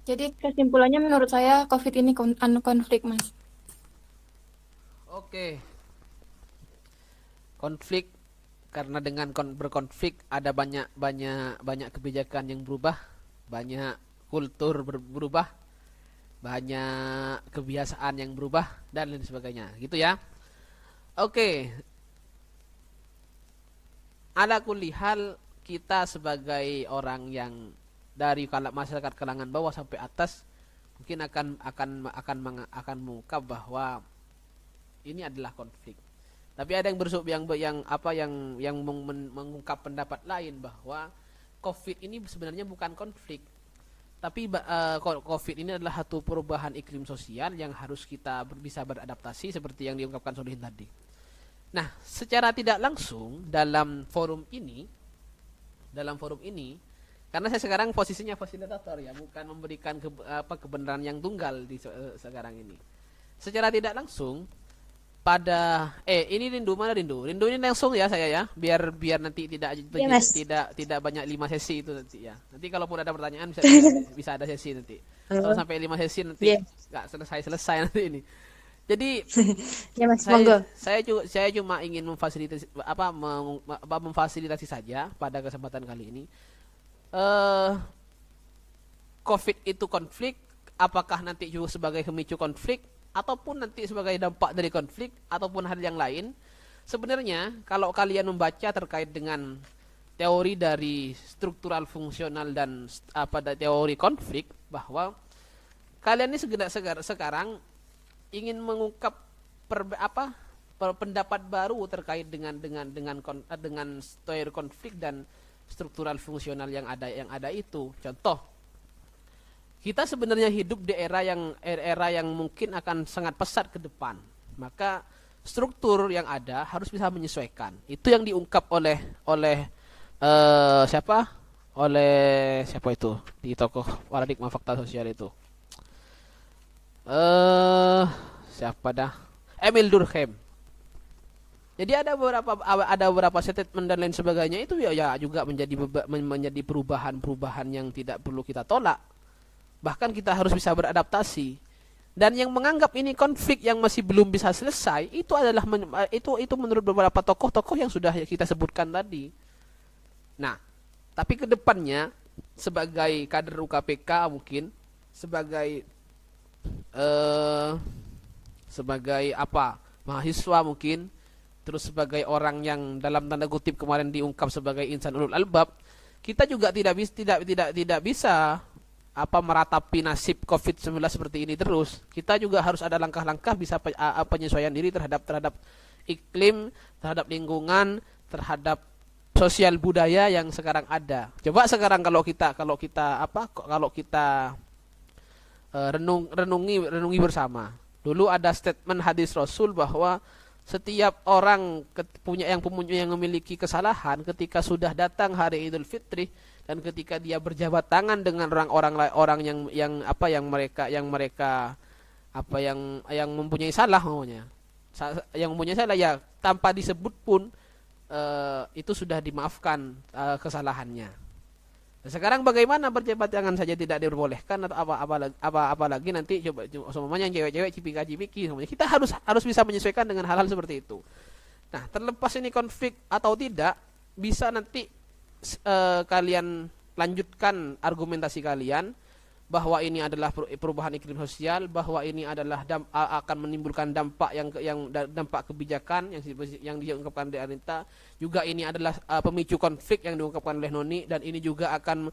Jadi kesimpulannya menurut saya COVID ini konflik, Mas.
Oke. Konflik karena dengan berkonflik ada banyak kebijakan yang berubah, banyak kultur berubah, banyak kebiasaan yang berubah dan lain sebagainya. Gitu ya. Oke. Ala kulli hal, kita sebagai orang yang dari masyarakat kalangan bawah sampai atas mungkin akan mengungkap bahwa ini adalah konflik. Tapi ada yang mengungkap pendapat lain bahwa COVID ini sebenarnya bukan konflik. Tapi COVID ini adalah satu perubahan iklim sosial yang harus kita bisa beradaptasi seperti yang diungkapkan Solihin tadi. Nah, secara tidak langsung dalam forum ini, karena saya sekarang posisinya fasilitator ya, bukan memberikan kebenaran yang tunggal di sekarang ini. Secara tidak langsung, pada ini Rindu mana Rindu? Rindu ini langsung ya saya ya, biar nanti
Iya, Mas.
tidak banyak 5 sesi itu nanti ya. Nanti kalaupun ada pertanyaan bisa bisa ada sesi nanti. Kalau
Oh,
sampai 5 sesi nanti
iya.
nggak selesai nanti ini. Jadi
Ya, Mas, monggo.
saya cuma ingin memfasilitasi saja pada kesempatan kali ini. Eh COVID itu konflik, apakah nanti juga sebagai pemicu konflik ataupun nanti sebagai dampak dari konflik ataupun hal yang lain. Sebenarnya kalau kalian membaca terkait dengan teori dari struktural fungsional dan teori konflik, bahwa kalian ini sekarang ingin mengungkap pendapat baru terkait dengan teori konflik dan struktural fungsional yang ada itu. Contoh, kita sebenarnya hidup di era yang mungkin akan sangat pesat ke depan. Maka struktur yang ada harus bisa menyesuaikan. Itu yang diungkap oleh siapa? Oleh siapa itu di tokoh paradigma fakta sosial itu? Siapa dah? Emil Durkheim. Jadi ada beberapa statement dan lain sebagainya itu ya juga menjadi perubahan yang tidak perlu kita tolak. Bahkan kita harus bisa beradaptasi. Dan yang menganggap ini konflik yang masih belum bisa selesai itu adalah itu menurut beberapa tokoh-tokoh yang sudah kita sebutkan tadi. Nah, tapi ke depannya sebagai kader UKPK mungkin sebagai mahasiswa mungkin, terus sebagai orang yang dalam tanda kutip kemarin diungkap sebagai insan ulul albab, kita juga tidak bisa meratapi nasib COVID-19 seperti ini terus. Kita juga harus ada langkah-langkah bisa penyesuaian diri terhadap iklim, terhadap lingkungan, terhadap sosial budaya yang sekarang ada. Coba sekarang kalau kita renungi bersama. Dulu ada statement hadis Rasul bahwa setiap orang yang memiliki kesalahan ketika sudah datang hari Idul Fitri dan ketika dia berjabat tangan dengan orang yang mempunyai salah maunya. Yang mempunyai salah ya tanpa disebut pun itu sudah dimaafkan kesalahannya. Nah, sekarang bagaimana berjabat tangan saja tidak diperbolehkan atau apalagi nanti coba semuanya yang cewek-cewek cipika-cipiki semuanya. Kita harus bisa menyesuaikan dengan hal-hal seperti itu. Nah, terlepas ini konflik atau tidak, bisa nanti kalian lanjutkan argumentasi kalian bahwa ini adalah perubahan iklim sosial, bahwa ini adalah akan menimbulkan dampak dampak kebijakan yang diungkapkan oleh Arinta, juga ini adalah pemicu konflik yang diungkapkan oleh Noni, dan ini juga akan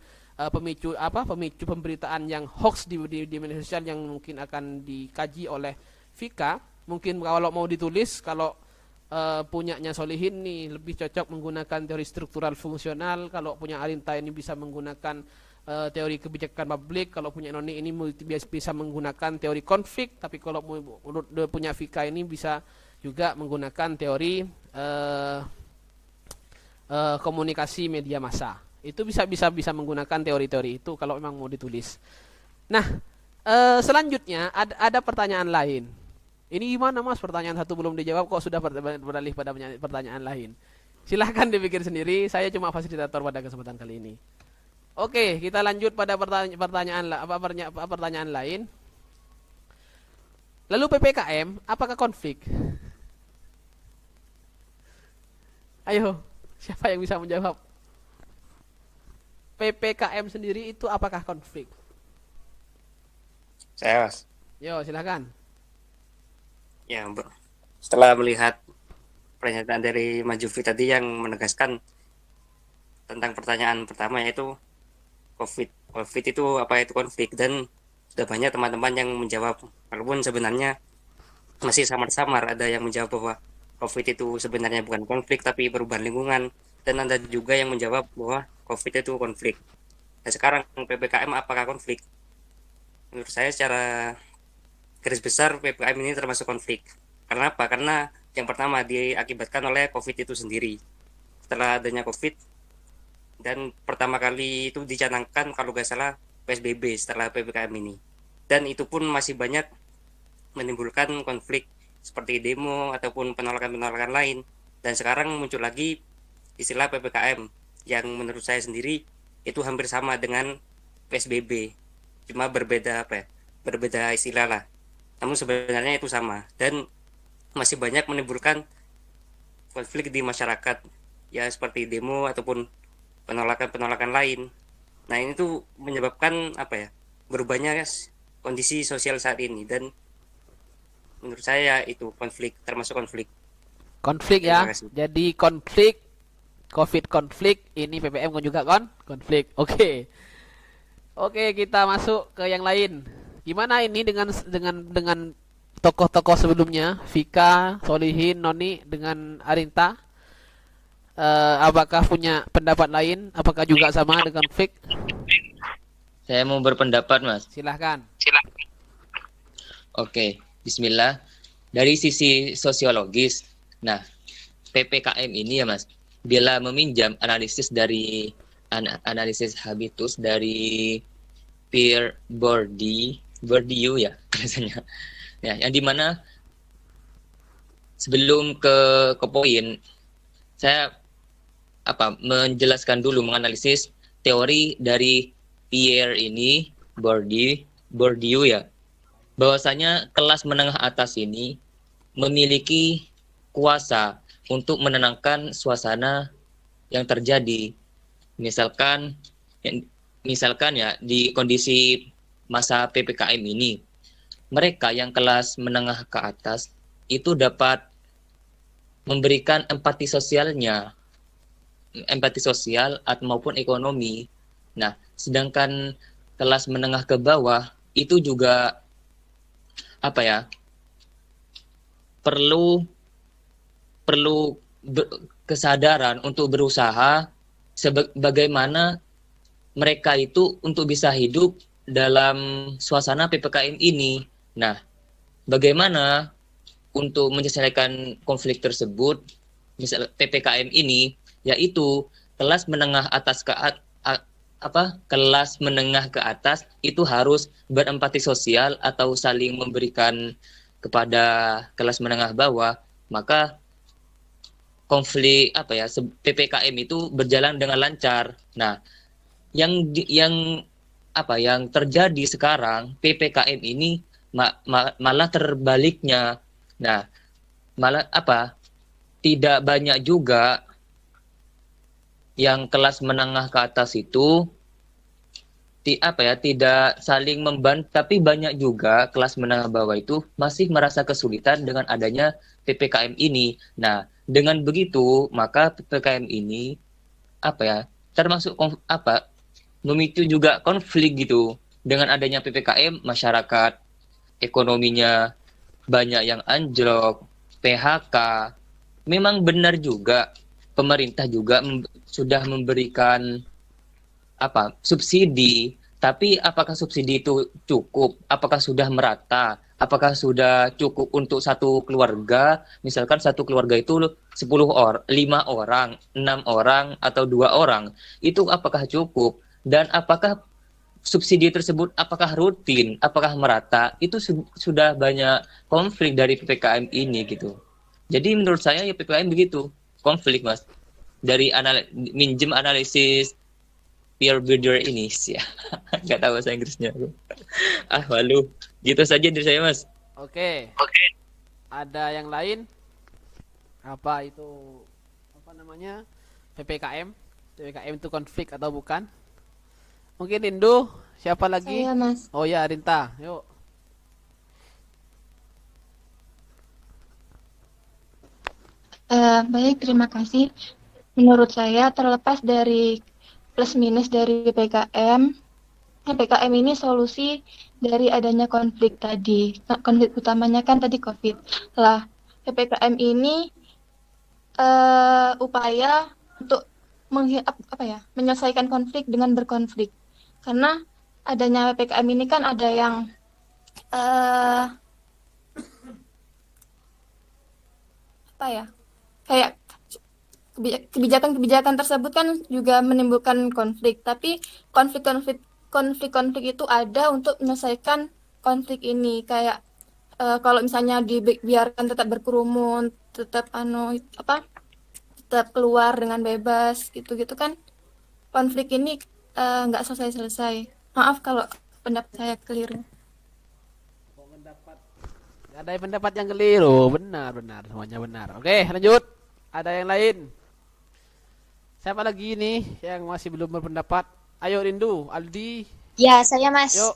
pemicu pemberitaan yang hoax di media sosial yang mungkin akan dikaji oleh Vika. Mungkin kalau mau ditulis, kalau punyanya Solihin nih lebih cocok menggunakan teori struktural fungsional, kalau punya Arinta ini bisa menggunakan teori kebijakan publik, kalau punya Noni ini bisa menggunakan teori konflik, tapi kalau menurut punya Vika ini bisa juga menggunakan teori komunikasi media massa. Itu bisa menggunakan teori-teori itu kalau memang mau ditulis. Nah, selanjutnya ada pertanyaan lain. Ini gimana Mas, pertanyaan satu belum dijawab kok sudah beralih pada pertanyaan lain. Silahkan dipikir sendiri, saya cuma fasilitator pada kesempatan kali ini. Oke, kita lanjut pada pertanyaan lain. Lalu PPKM, apakah konflik? Ayo, siapa yang bisa menjawab? PPKM sendiri itu apakah konflik?
Saya, Mas.
Yo, silakan.
Ya, setelah melihat pernyataan dari Mas Jufi tadi yang menegaskan tentang pertanyaan pertama, yaitu COVID itu apa itu konflik, dan sudah banyak teman-teman yang menjawab, walaupun sebenarnya masih samar-samar. Ada yang menjawab bahwa COVID itu sebenarnya bukan konflik tapi perubahan lingkungan, dan ada juga yang menjawab bahwa COVID itu konflik. Nah, sekarang PPKM apakah konflik? Menurut saya secara garis besar PPKM ini termasuk konflik. Karena apa? Karena yang pertama diakibatkan oleh COVID itu sendiri. Setelah adanya COVID, dan pertama kali itu dicanangkan kalau nggak salah PSBB setelah PPKM ini. Dan itu pun masih banyak menimbulkan konflik seperti demo ataupun penolakan-penolakan lain. Dan sekarang muncul lagi istilah PPKM yang menurut saya sendiri itu hampir sama dengan PSBB, cuma berbeda berbeda istilah lah. Namun sebenarnya itu sama dan masih banyak menimbulkan konflik di masyarakat, ya seperti demo ataupun penolakan-penolakan lain. Nah, ini tuh menyebabkan berubahnya kondisi sosial saat ini, dan menurut saya itu termasuk konflik.
Konflik
Terima
ya.
kasih.
Jadi konflik, COVID konflik, ini PPM kan juga konflik. Oke. Oke, kita masuk ke yang lain. Gimana ini dengan tokoh-tokoh sebelumnya, Vika, Solihin, Noni dengan Arinta? Apakah punya pendapat lain? Apakah juga sama dengan konflik?
Saya mau berpendapat, Mas.
Silahkan.
Oke, bismillah. Dari sisi sosiologis, nah, PPKM ini ya, Mas, bila meminjam analisis dari analisis habitus dari Pierre Bourdieu ya biasanya. Ya, yang dimana sebelum ke poin, saya menjelaskan dulu menganalisis teori dari Pierre ini Bourdieu ya, bahwasanya kelas menengah atas ini memiliki kuasa untuk menenangkan suasana yang terjadi. Misalkan ya di kondisi masa PPKM ini, mereka yang kelas menengah ke atas itu dapat memberikan empati sosial maupun ekonomi. Nah, sedangkan kelas menengah ke bawah itu juga perlu kesadaran untuk berusaha bagaimana mereka itu untuk bisa hidup dalam suasana PPKM ini. Nah, bagaimana untuk menyelesaikan konflik tersebut, misal PPKM ini, yaitu kelas menengah ke atas itu harus berempati sosial atau saling memberikan kepada kelas menengah bawah, maka konflik PPKM itu berjalan dengan lancar. Nah, yang terjadi sekarang PPKM ini malah terbaliknya. Nah, malah tidak banyak juga yang kelas menengah ke atas itu tidak saling membantu, tapi banyak juga kelas menengah bawah itu masih merasa kesulitan dengan adanya PPKM ini. Nah, dengan begitu maka PPKM ini termasuk memicu juga konflik gitu. Dengan adanya PPKM, masyarakat ekonominya banyak yang anjlok, PHK. Memang benar juga pemerintah juga sudah memberikan subsidi, tapi apakah subsidi itu cukup? Apakah sudah merata? Apakah sudah cukup untuk satu keluarga? Misalkan satu keluarga itu 5 orang, 6 orang, atau 2 orang. Itu apakah cukup? Dan apakah subsidi tersebut apakah rutin? Apakah merata? Itu sudah banyak konflik dari PPKM ini gitu. Jadi menurut saya ya PPKM begitu, konflik, Mas. Dari minjem analisis Pierre Bourdieu ini sih ya. Nggak tahu bahasa Inggrisnya. Malu. Gitu saja dari saya, Mas.
Oke. Ada yang lain? PPKM? PPKM itu konflik atau bukan? Mungkin Indu, siapa lagi?
Saya, Mas.
Oh ya, Arinta. Yuk.
Baik, terima kasih. Menurut saya, terlepas dari plus minus dari PPKM ini solusi dari adanya konflik tadi. Konflik utamanya kan tadi COVID. Lah, PPKM ini upaya untuk menyelesaikan konflik dengan berkonflik. Karena adanya PPKM ini kan ada yang kayak kebijakan-kebijakan tersebut kan juga menimbulkan konflik, tapi konflik itu ada untuk menyelesaikan konflik ini, kayak kalau misalnya dibiarkan tetap berkerumun, tetap tetap keluar dengan bebas gitu-gitu kan konflik ini nggak selesai-selesai. Maaf kalau pendapat saya keliru.
Gak ada pendapat yang keliru, benar benar semuanya benar. Oke, lanjut. Ada yang lain? Siapa lagi nih yang masih belum berpendapat? Ayo Rindu, Aldi,
Ya, saya Mas.
yuk.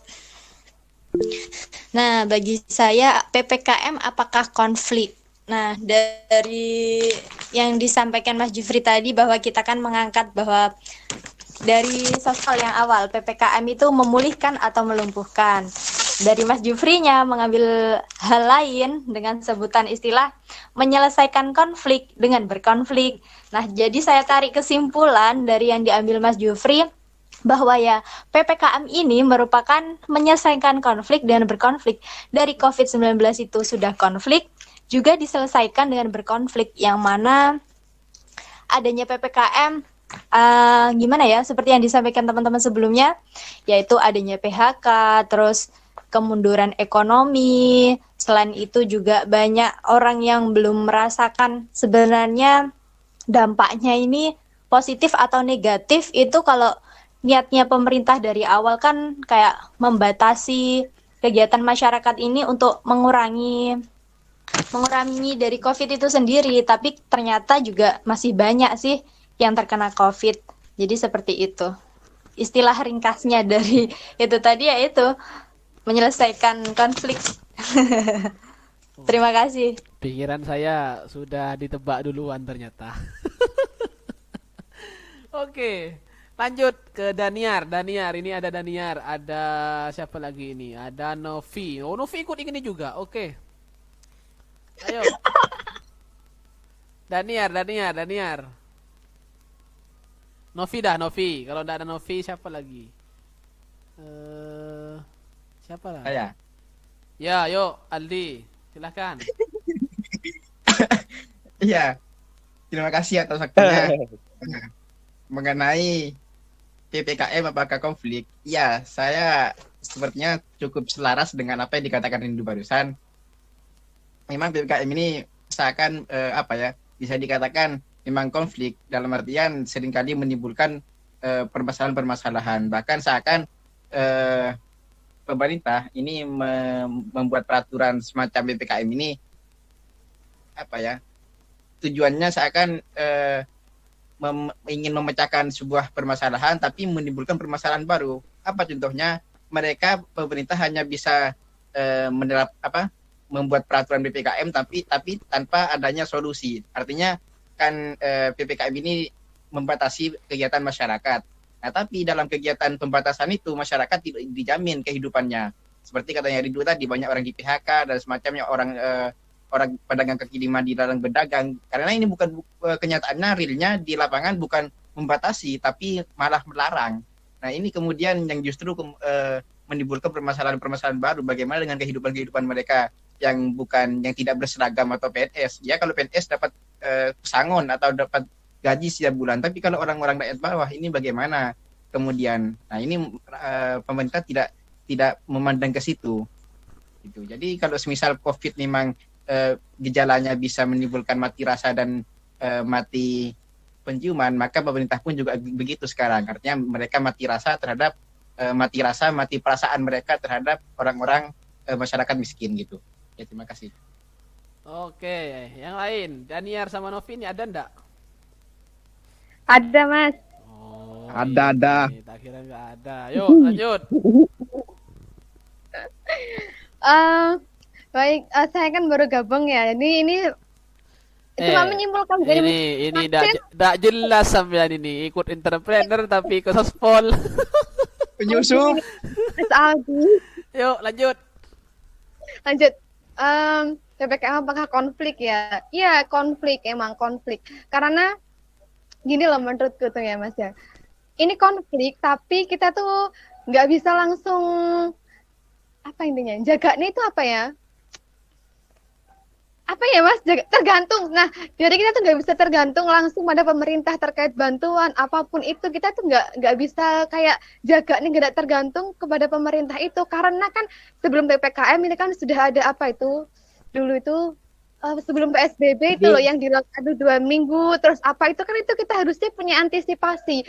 Nah, bagi saya PPKM apakah konflik? Nah, dari yang disampaikan Mas Jufri tadi bahwa kita kan mengangkat bahwa dari soal yang awal PPKM itu memulihkan atau melumpuhkan. Dari Mas Jufrinya mengambil hal lain dengan sebutan istilah menyelesaikan konflik dengan berkonflik. Nah, jadi saya tarik kesimpulan dari yang diambil Mas Jufri bahwa ya PPKM ini merupakan menyelesaikan konflik dan berkonflik. Dari COVID-19 itu sudah konflik, juga diselesaikan dengan berkonflik, yang mana adanya PPKM gimana ya, seperti yang disampaikan teman-teman sebelumnya, yaitu adanya PHK, terus kemunduran ekonomi. Selain itu juga banyak orang yang belum merasakan sebenarnya dampaknya ini positif atau negatif. Itu kalau niatnya pemerintah dari awal kan kayak membatasi kegiatan masyarakat ini untuk mengurangi dari COVID itu sendiri, tapi ternyata juga masih banyak sih yang terkena COVID. Jadi seperti itu. Istilah ringkasnya dari itu tadi yaitu menyelesaikan konflik. Terima kasih.
Pikiran saya sudah ditebak duluan ternyata. Oke, lanjut ke Daniar. Daniar, ini ada Daniar, ada siapa lagi ini? Ada Novi. Oh, Novi ikut ini juga. Oke. Ayo. Daniar. Novi dah, Novi. Kalau tidak ada Novi, siapa lagi? Siapa lah?
Saya.
Ya, yuk, Aldi. Silahkan.
Iya, terima kasih atas waktunya. Mengenai PPKM apakah konflik? Ya, saya sepertinya cukup selaras dengan apa yang dikatakan Rindu barusan. Memang PPKM ini seakan bisa dikatakan memang konflik, dalam artian seringkali menimbulkan permasalahan-permasalahan. Bahkan seakan pemerintah ini membuat peraturan semacam PPKM ini tujuannya seakan ingin memecahkan sebuah permasalahan tapi menimbulkan permasalahan baru. Apa contohnya? Mereka pemerintah hanya bisa membuat peraturan PPKM tapi tanpa adanya solusi. Artinya kan PPKM ini membatasi kegiatan masyarakat. Nah, tapi dalam kegiatan pembatasan itu masyarakat tidak dijamin kehidupannya. Seperti katanya Rindu tadi, banyak orang di PHK dan semacamnya, orang pedagang kaki lima dilarang berdagang. Karena ini bukan kenyataannya, realnya di lapangan bukan membatasi tapi malah melarang. Nah, ini kemudian yang justru menimbulkan permasalahan-permasalahan baru. Bagaimana dengan kehidupan mereka yang tidak berseragam atau PNS? Ya, kalau PNS dapat pesangon atau dapat gaji setiap bulan, tapi kalau orang-orang rakyat bawah ini bagaimana kemudian? Nah, ini pemerintah tidak memandang ke situ. Gitu. Jadi kalau semisal COVID memang gejalanya bisa menimbulkan mati rasa dan mati penciuman, maka pemerintah pun juga begitu sekarang. Artinya mereka mati perasaan mereka terhadap orang-orang masyarakat miskin gitu. Ya, terima kasih.
Oke, yang lain, Daniar sama Novi ini ada ndak?
Ada, Mas.
Oh,
Ada.
tak kira nggak ada. Yuk, lanjut.
Baik, saya kan baru gabung ya. Jadi ini cuma menyimpulkan dari
ini dak jelas sampean ini ikut entrepreneur tapi ikut sospol.
Penyusup.
Mas Aldi.
Yuk, lanjut.
PPKM apakah konflik ya? Iya, konflik, emang konflik. Karena gini loh menurutku tuh ya, Mas ya. Ini konflik tapi kita tuh nggak bisa langsung intinya? Jaganya itu apa ya Mas, tergantung. Nah, jadi kita tuh nggak bisa tergantung langsung pada pemerintah terkait bantuan apapun itu. Kita tuh nggak bisa kayak jaga nih, nggak tergantung kepada pemerintah itu, karena kan sebelum PPKM ini kan sudah ada apa itu dulu itu sebelum PSBB itu loh yang dilakukan 2 minggu, terus apa itu kan, itu kita harusnya punya antisipasi.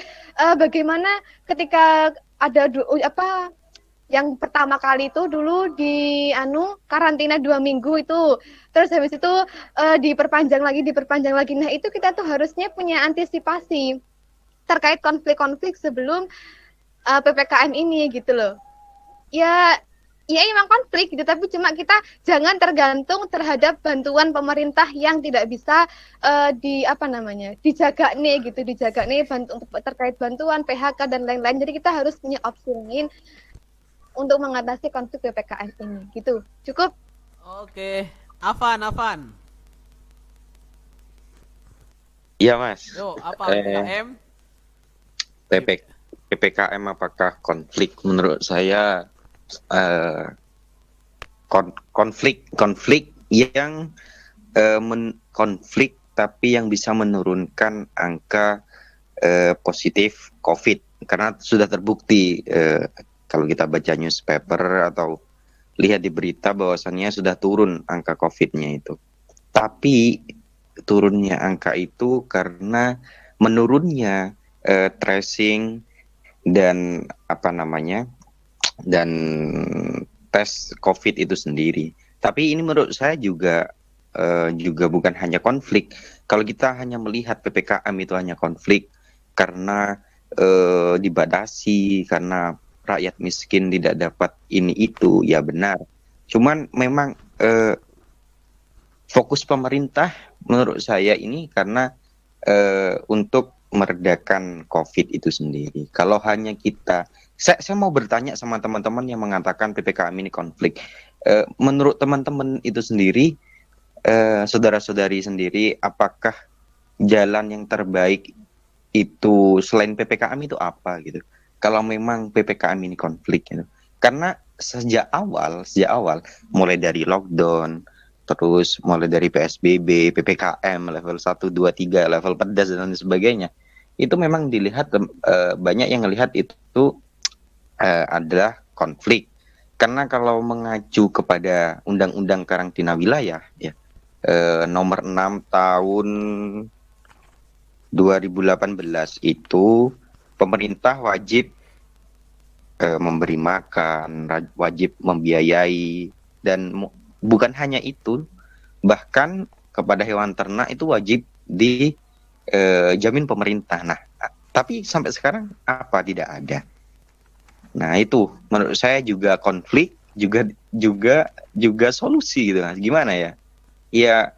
Bagaimana ketika ada apa yang pertama kali itu dulu di karantina 2 minggu itu, terus habis itu diperpanjang lagi. Nah itu kita tuh harusnya punya antisipasi terkait konflik-konflik sebelum PPKM ini gitu loh. Ya emang konflik gitu, tapi cuma kita jangan tergantung terhadap bantuan pemerintah yang tidak bisa dijaga nih untuk terkait bantuan PHK dan lain-lain. Jadi kita harus punya opsi lain untuk mengatasi konflik PPKM ini gitu. Cukup.
Oke, Afan.
Iya Mas.
Yo, apa PPKM?
PPKM apakah konflik? Menurut saya konflik yang konflik tapi yang bisa menurunkan angka positif COVID, karena sudah terbukti kalau kita baca newspaper atau lihat di berita bahwasannya sudah turun angka COVID-nya itu. Tapi turunnya angka itu karena menurunnya tracing dan dan tes COVID itu sendiri. Tapi ini menurut saya juga bukan hanya konflik. Kalau kita hanya melihat PPKM itu hanya konflik karena dibatasi, karena rakyat miskin tidak dapat ini itu, ya benar. Cuman memang fokus pemerintah menurut saya ini karena untuk meredakan COVID itu sendiri. Kalau hanya saya mau bertanya sama teman-teman yang mengatakan PPKM ini konflik. Menurut teman-teman itu sendiri, saudara-saudari sendiri, apakah jalan yang terbaik itu selain PPKM itu apa gitu? Kalau memang PPKM ini konflik gitu. Karena sejak awal mulai dari lockdown, terus mulai dari PSBB, PPKM level 1, 2, 3, level pedas dan sebagainya, itu memang dilihat banyak yang melihat itu adalah konflik. Karena kalau mengacu kepada Undang-Undang Karantina Wilayah ya, nomor 6 tahun 2018 itu pemerintah wajib memberi makan, wajib membiayai, dan bukan hanya itu, bahkan kepada hewan ternak itu wajib dijamin pemerintah. Nah, tapi sampai sekarang apa? Tidak ada. Nah, itu menurut saya juga konflik, juga solusi gitu. Gimana ya? Ya,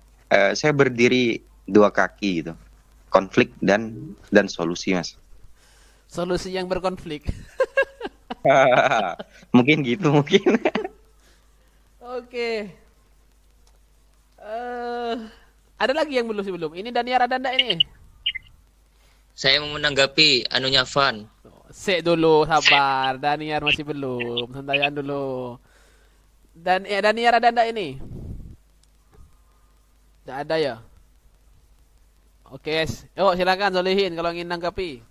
saya berdiri 2 kaki gitu. Konflik dan solusi, Mas.
Solusi yang berkonflik.
Mungkin gitu, mungkin.
Oke. Ada lagi yang belum sebelum? Ini Daniar ada ndak ini?
Saya mau menanggapi anunya Van.
Sek dulu, sabar. Daniar masih belum. Santaian dulu. Daniar ada ndak ini? Tidak ada ya? Oke, yuk silakan Solihin kalau ingin nanggapi.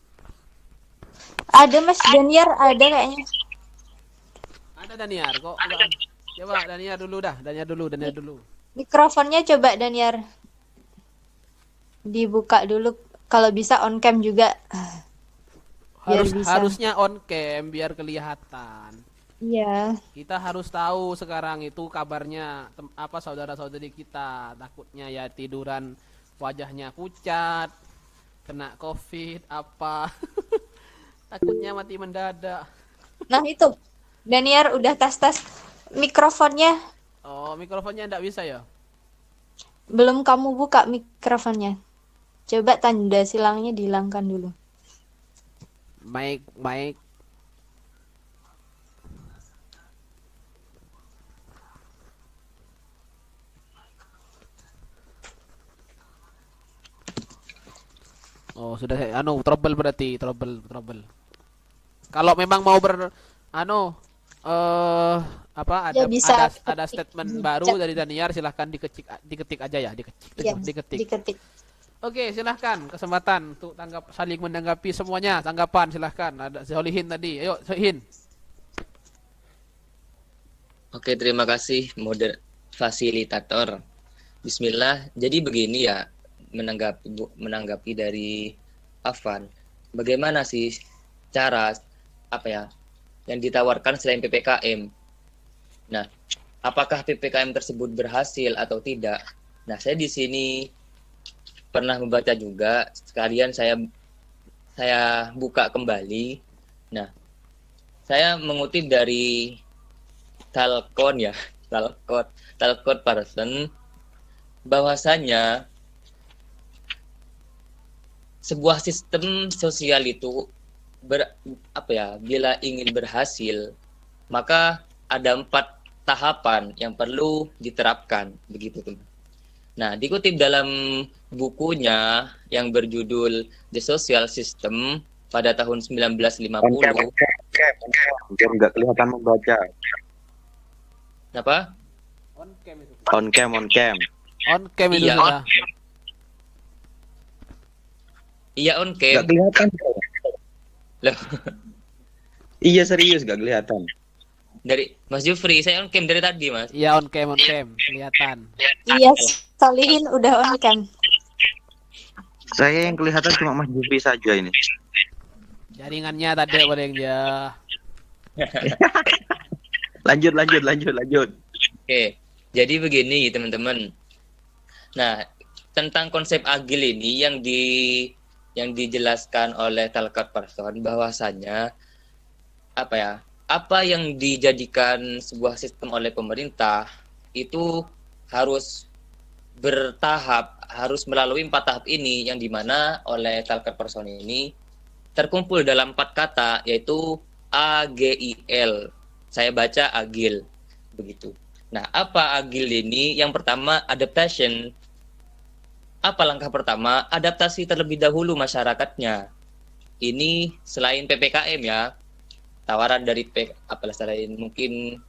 Ada Mas Daniar, ada kayaknya.
Ada Daniar kok enggak ada. Coba Daniar dulu dah, Daniar dulu.
Mikrofonnya coba Daniar dibuka dulu, kalau bisa on cam juga. Biar bisa.
Harusnya on cam biar kelihatan.
Iya.
Kita harus tahu sekarang itu kabarnya apa saudara-saudari kita, takutnya ya tiduran wajahnya pucat, kena COVID apa. Takutnya mati mendadak.
Nah itu Daniar udah tes mikrofonnya.
Oh, mikrofonnya enggak bisa ya?
Belum kamu buka mikrofonnya. Coba tanda silangnya dihilangkan dulu.
Mic. Oh, sudah trouble berarti, trouble. Kalau memang mau apa
Ya
ada
bisa
ada
ketik
statement
di
baru
chat.
dari Daniar, silahkan diketik aja ya,
Ya,
diketik.
diketik.
Oke, silahkan kesempatan untuk saling menanggapi semuanya, tanggapan silahkan. Ada Solihin tadi, ayo Solihin.
Oke, terima kasih fasilitator. Bismillah. Jadi begini ya, menanggapi dari Afan. Bagaimana sih cara apa ya yang ditawarkan selain PPKM? Nah, apakah PPKM tersebut berhasil atau tidak? Nah, saya di sini pernah membaca juga, sekalian saya buka kembali. Nah, saya mengutip dari Talcott Parson, bahwasanya sebuah sistem sosial itu bila ingin berhasil, maka ada 4 tahapan yang perlu diterapkan, begitu teman. Nah, dikutip dalam bukunya yang berjudul The Social System pada tahun 1950.
Dia nggak kelihatan membaca.
Apa?
On cam itu.
On cam.
On cam itu
Iya,
sudah.
Iya, on
Nggak
cam.
kelihatan.
Loh,
Iya serius nggak kelihatan.
dari Mas Jufri, saya on cam dari tadi, Mas.
Iya, on cam, kelihatan.
Iya, Solihin udah on cam.
Saya yang kelihatan cuma Mas Jufri saja ini.
Jaringannya tadi pada yang dia.
Lanjut.
Oke, jadi begini teman-teman. Nah, tentang konsep agil ini yang dijelaskan oleh Talcott Parson, bahwasanya apa yang dijadikan sebuah sistem oleh pemerintah itu harus bertahap, harus melalui 4 tahap ini, yang dimana oleh Talcott Parson ini terkumpul dalam 4 kata, yaitu AGIL. Saya baca agil, begitu. Nah, apa agil ini? Yang pertama, adaptation. Apa langkah pertama? Adaptasi terlebih dahulu masyarakatnya. Ini selain PPKM ya, tawaran dari selain mungkin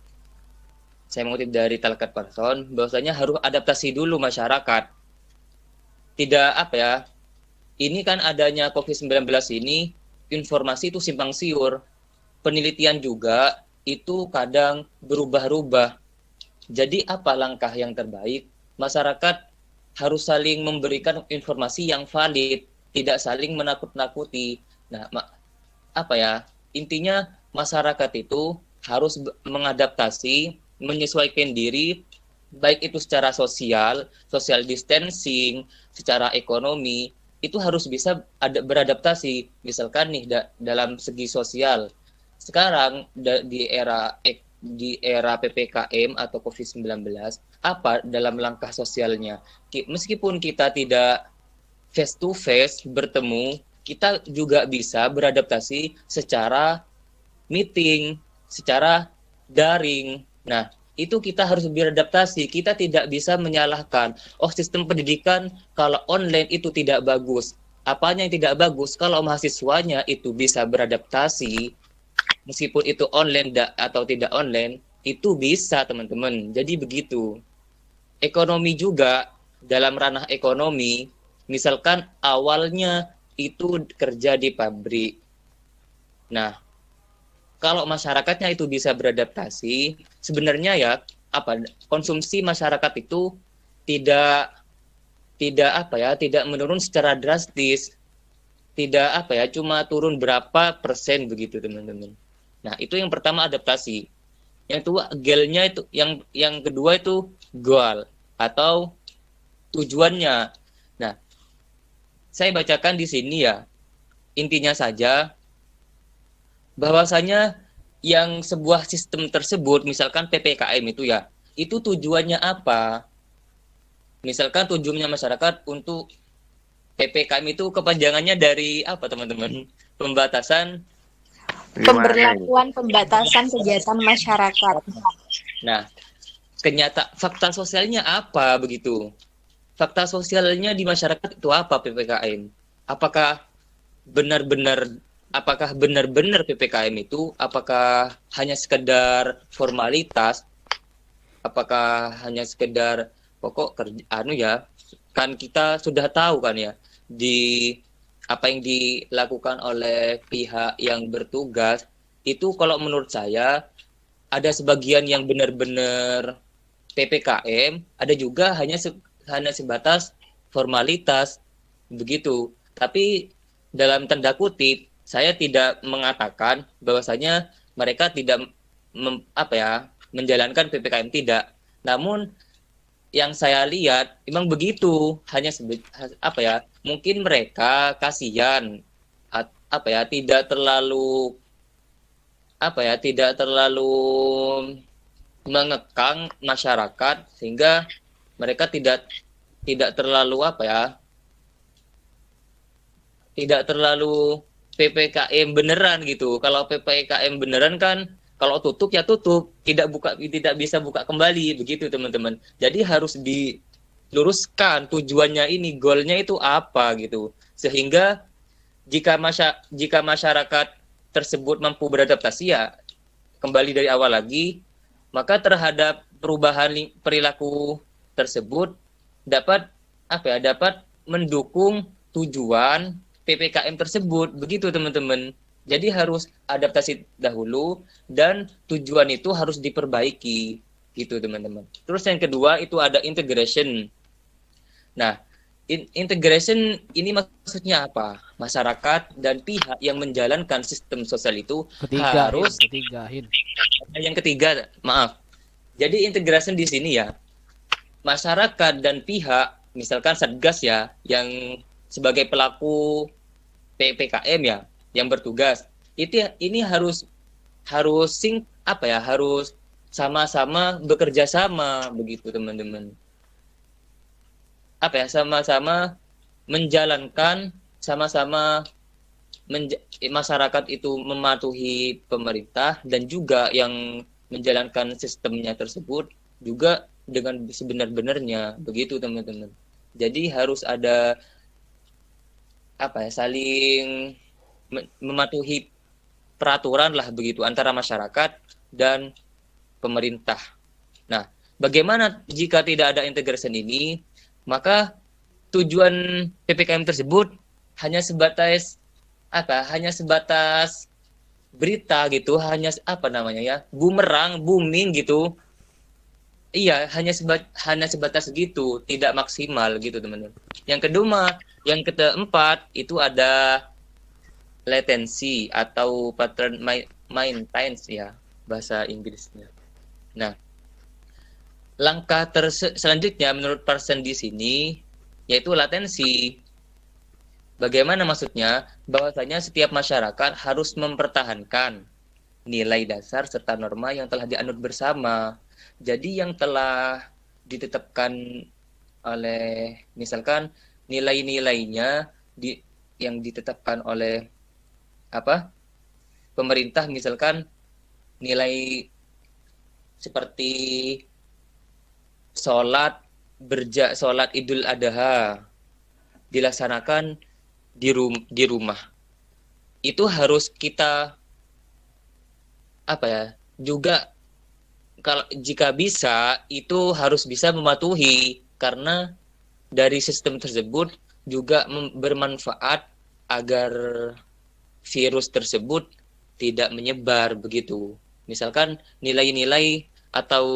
saya mengutip dari Talcott Parson, bahwasanya harus adaptasi dulu masyarakat. Tidak ini kan adanya COVID-19 ini, informasi itu simpang siur. Penelitian juga itu kadang berubah-ubah. Jadi apa langkah yang terbaik? Masyarakat harus saling memberikan informasi yang valid, tidak saling menakut-nakuti. Nah, intinya masyarakat itu harus mengadaptasi, menyesuaikan diri, baik itu secara social distancing, secara ekonomi, itu harus bisa beradaptasi. Misalkan nih dalam segi sosial, sekarang di era PPKM atau COVID-19, apa dalam langkah sosialnya? Meskipun kita tidak face to face bertemu, kita juga bisa beradaptasi secara meeting, secara daring. Nah, itu kita harus beradaptasi. Kita tidak bisa menyalahkan, sistem pendidikan kalau online itu tidak bagus. Apanya yang tidak bagus? Kalau mahasiswanya itu bisa beradaptasi, meskipun itu online atau tidak online, itu bisa, teman-teman. Jadi begitu. Ekonomi juga, dalam ranah ekonomi, misalkan awalnya itu kerja di pabrik. Nah, kalau masyarakatnya itu bisa beradaptasi, sebenarnya konsumsi masyarakat itu tidak menurun secara drastis. Tidak cuma turun berapa persen begitu, teman-teman. Nah, itu yang pertama, adaptasi. Yang kedua, gelnya itu, yang kedua itu goal atau tujuannya. Nah, saya bacakan di sini ya. Intinya saja bahwasanya yang sebuah sistem tersebut, misalkan PPKM itu tujuannya apa? Misalkan tujuannya masyarakat untuk PPKM itu kepanjangannya dari apa, teman-teman?
Pemberlakuan pembatasan kegiatan masyarakat.
Nah, fakta sosialnya apa begitu? Fakta sosialnya di masyarakat itu apa PPKM? Apakah benar-benar apakah benar-benar PPKM itu apakah hanya sekedar formalitas, apakah hanya sekedar pokok kerja kan kita sudah tahu kan ya di apa yang dilakukan oleh pihak yang bertugas itu kalau menurut saya ada sebagian yang benar-benar PPKM, ada juga hanya sebatas formalitas begitu. Tapi dalam tanda kutip saya tidak mengatakan bahwasanya mereka tidak menjalankan PPKM, tidak. Namun yang saya lihat memang begitu, hanya mungkin mereka kasihan tidak terlalu mengekang masyarakat sehingga mereka tidak terlalu tidak terlalu PPKM beneran gitu. Kalau PPKM beneran kan kalau tutup ya tutup, tidak bisa buka kembali begitu teman-teman. Jadi harus diluruskan tujuannya ini, goalnya itu apa gitu. Sehingga jika masyarakat tersebut mampu beradaptasi ya kembali dari awal lagi, maka terhadap perubahan perilaku tersebut dapat mendukung tujuan PPKM tersebut begitu teman-teman. Jadi harus adaptasi dahulu dan tujuan itu harus diperbaiki gitu teman-teman. Terus yang kedua itu ada integration. Nah, integration ini maksudnya apa? Masyarakat dan pihak yang menjalankan sistem sosial itu yang ketiga, maaf. Jadi integration di sini ya masyarakat dan pihak, misalkan Satgas ya yang sebagai pelaku PPKM ya yang bertugas ini harus sama-sama bekerja sama begitu teman-teman. Sama-sama menjalankan masyarakat itu mematuhi pemerintah dan juga yang menjalankan sistemnya tersebut juga dengan sebenar-benarnya begitu teman-teman. Jadi harus ada saling mematuhi peraturan lah begitu antara masyarakat dan pemerintah. Nah, bagaimana jika tidak ada integration ini? Maka tujuan PPKM tersebut hanya sebatas berita gitu, hanya bumerang, booming gitu. Iya, hanya sebatas segitu, tidak maksimal gitu teman-teman. Yang keempat itu ada latency atau pattern maintenance ya bahasa Inggrisnya. Nah, langkah selanjutnya menurut Parson di sini yaitu latensi. Bagaimana maksudnya? Bahwasanya setiap masyarakat harus mempertahankan nilai dasar serta norma yang telah dianut bersama. Jadi yang telah ditetapkan oleh misalkan nilai-nilainya yang ditetapkan oleh pemerintah, misalkan nilai seperti sholat Idul Adha dilaksanakan di rumah. Itu harus kita juga kalau jika bisa itu harus bisa mematuhi karena dari sistem tersebut juga bermanfaat agar virus tersebut tidak menyebar begitu. Misalkan nilai-nilai atau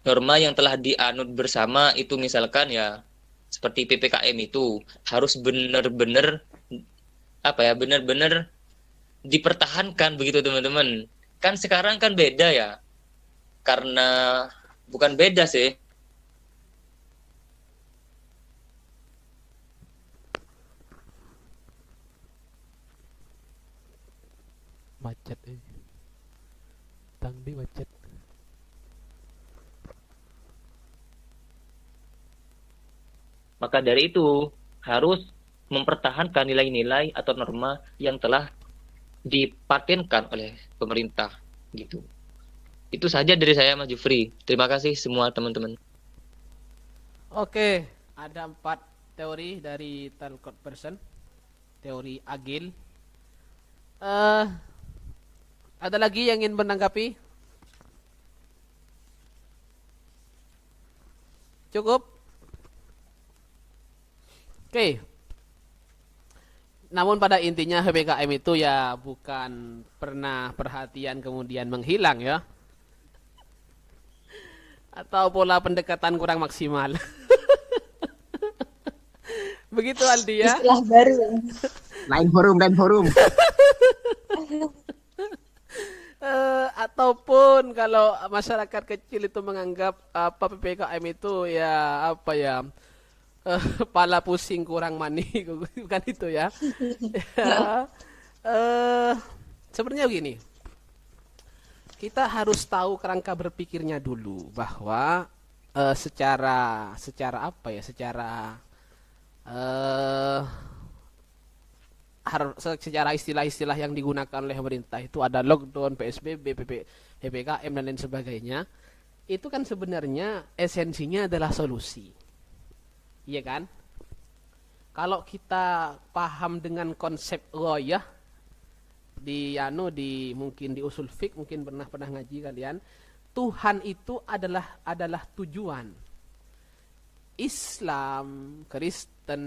norma yang telah dianut bersama itu misalkan ya seperti PPKM itu harus benar-benar dipertahankan begitu teman-teman. Kan sekarang kan beda ya. Karena bukan beda sih.
Macet Tangdi macet.
Maka dari itu harus mempertahankan nilai-nilai atau norma yang telah dipatenkan oleh pemerintah gitu. Itu saja dari saya Mas Jufri. Terima kasih semua teman-teman.
Oke, ada 4 teori dari Talcott Person. teori Agil. Ada lagi yang ingin menanggapi? Cukup? Oke. Namun pada intinya PPKM itu ya bukan pernah perhatian kemudian menghilang ya. Atau pola pendekatan kurang maksimal. Begitu Aldi ya.
Istilah baru.
Lain forum.
Ataupun kalau masyarakat kecil itu menganggap apa PPKM itu ya apa ya pala pusing kurang mani bukan itu ya. Ya, sebenarnya begini, kita harus tahu kerangka berpikirnya dulu bahwa secara apa ya secara istilah-istilah yang digunakan oleh pemerintah itu ada lockdown, PSBB, PPKM dan lain sebagainya. Itu kan sebenarnya esensinya adalah solusi. Iya kan? Kalau kita paham dengan konsep ghayah mungkin di usul fiqh mungkin pernah ngaji kalian, Tuhan itu adalah tujuan. Islam, Kristen,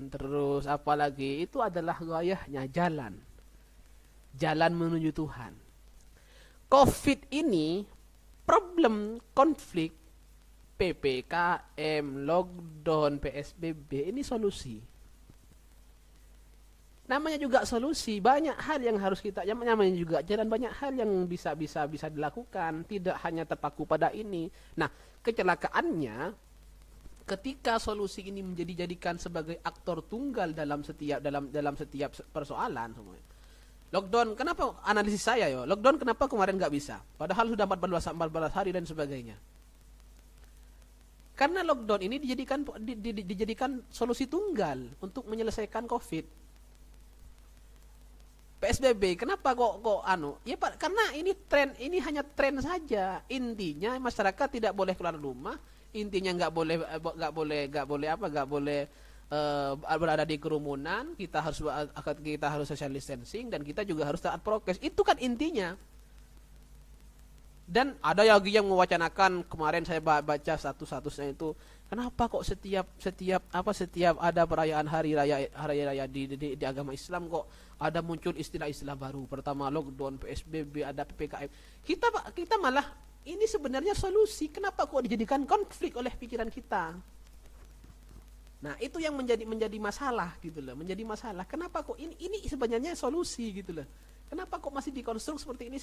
terus apalagi itu adalah ghayahnya jalan menuju Tuhan. Covid ini problem konflik PPKM, lockdown, PSBB ini solusi. Namanya juga solusi, banyak hal yang harus kita namanya juga jalan, banyak hal yang bisa dilakukan, tidak hanya terpaku pada ini. Nah, kecelakaannya ketika solusi ini dijadikan sebagai aktor tunggal dalam setiap persoalan semuanya. Lockdown, kenapa analisis saya ya? Lockdown kenapa kemarin nggak bisa? Padahal sudah 14 hari dan sebagainya. Karena lockdown ini dijadikan solusi tunggal untuk menyelesaikan Covid. PSBB, kenapa kok Ya Pak, karena ini hanya tren saja. Intinya masyarakat tidak boleh keluar rumah. Intinya nggak boleh berada di kerumunan, kita harus social distancing dan kita juga harus taat prokes. Itu kan intinya. Dan ada lagi yang mewacanakan, kemarin saya baca statusnya itu, kenapa kok setiap ada perayaan hari raya di agama Islam kok ada muncul istilah-istilah baru. Pertama lockdown, PSBB, ada PPKM. Kita malah ini sebenarnya solusi. Kenapa kok dijadikan konflik oleh pikiran kita? Nah, itu yang menjadi masalah gitu loh. Menjadi masalah. Kenapa kok ini sebenarnya solusi gitu loh. Kenapa kok masih dikonstruk seperti ini?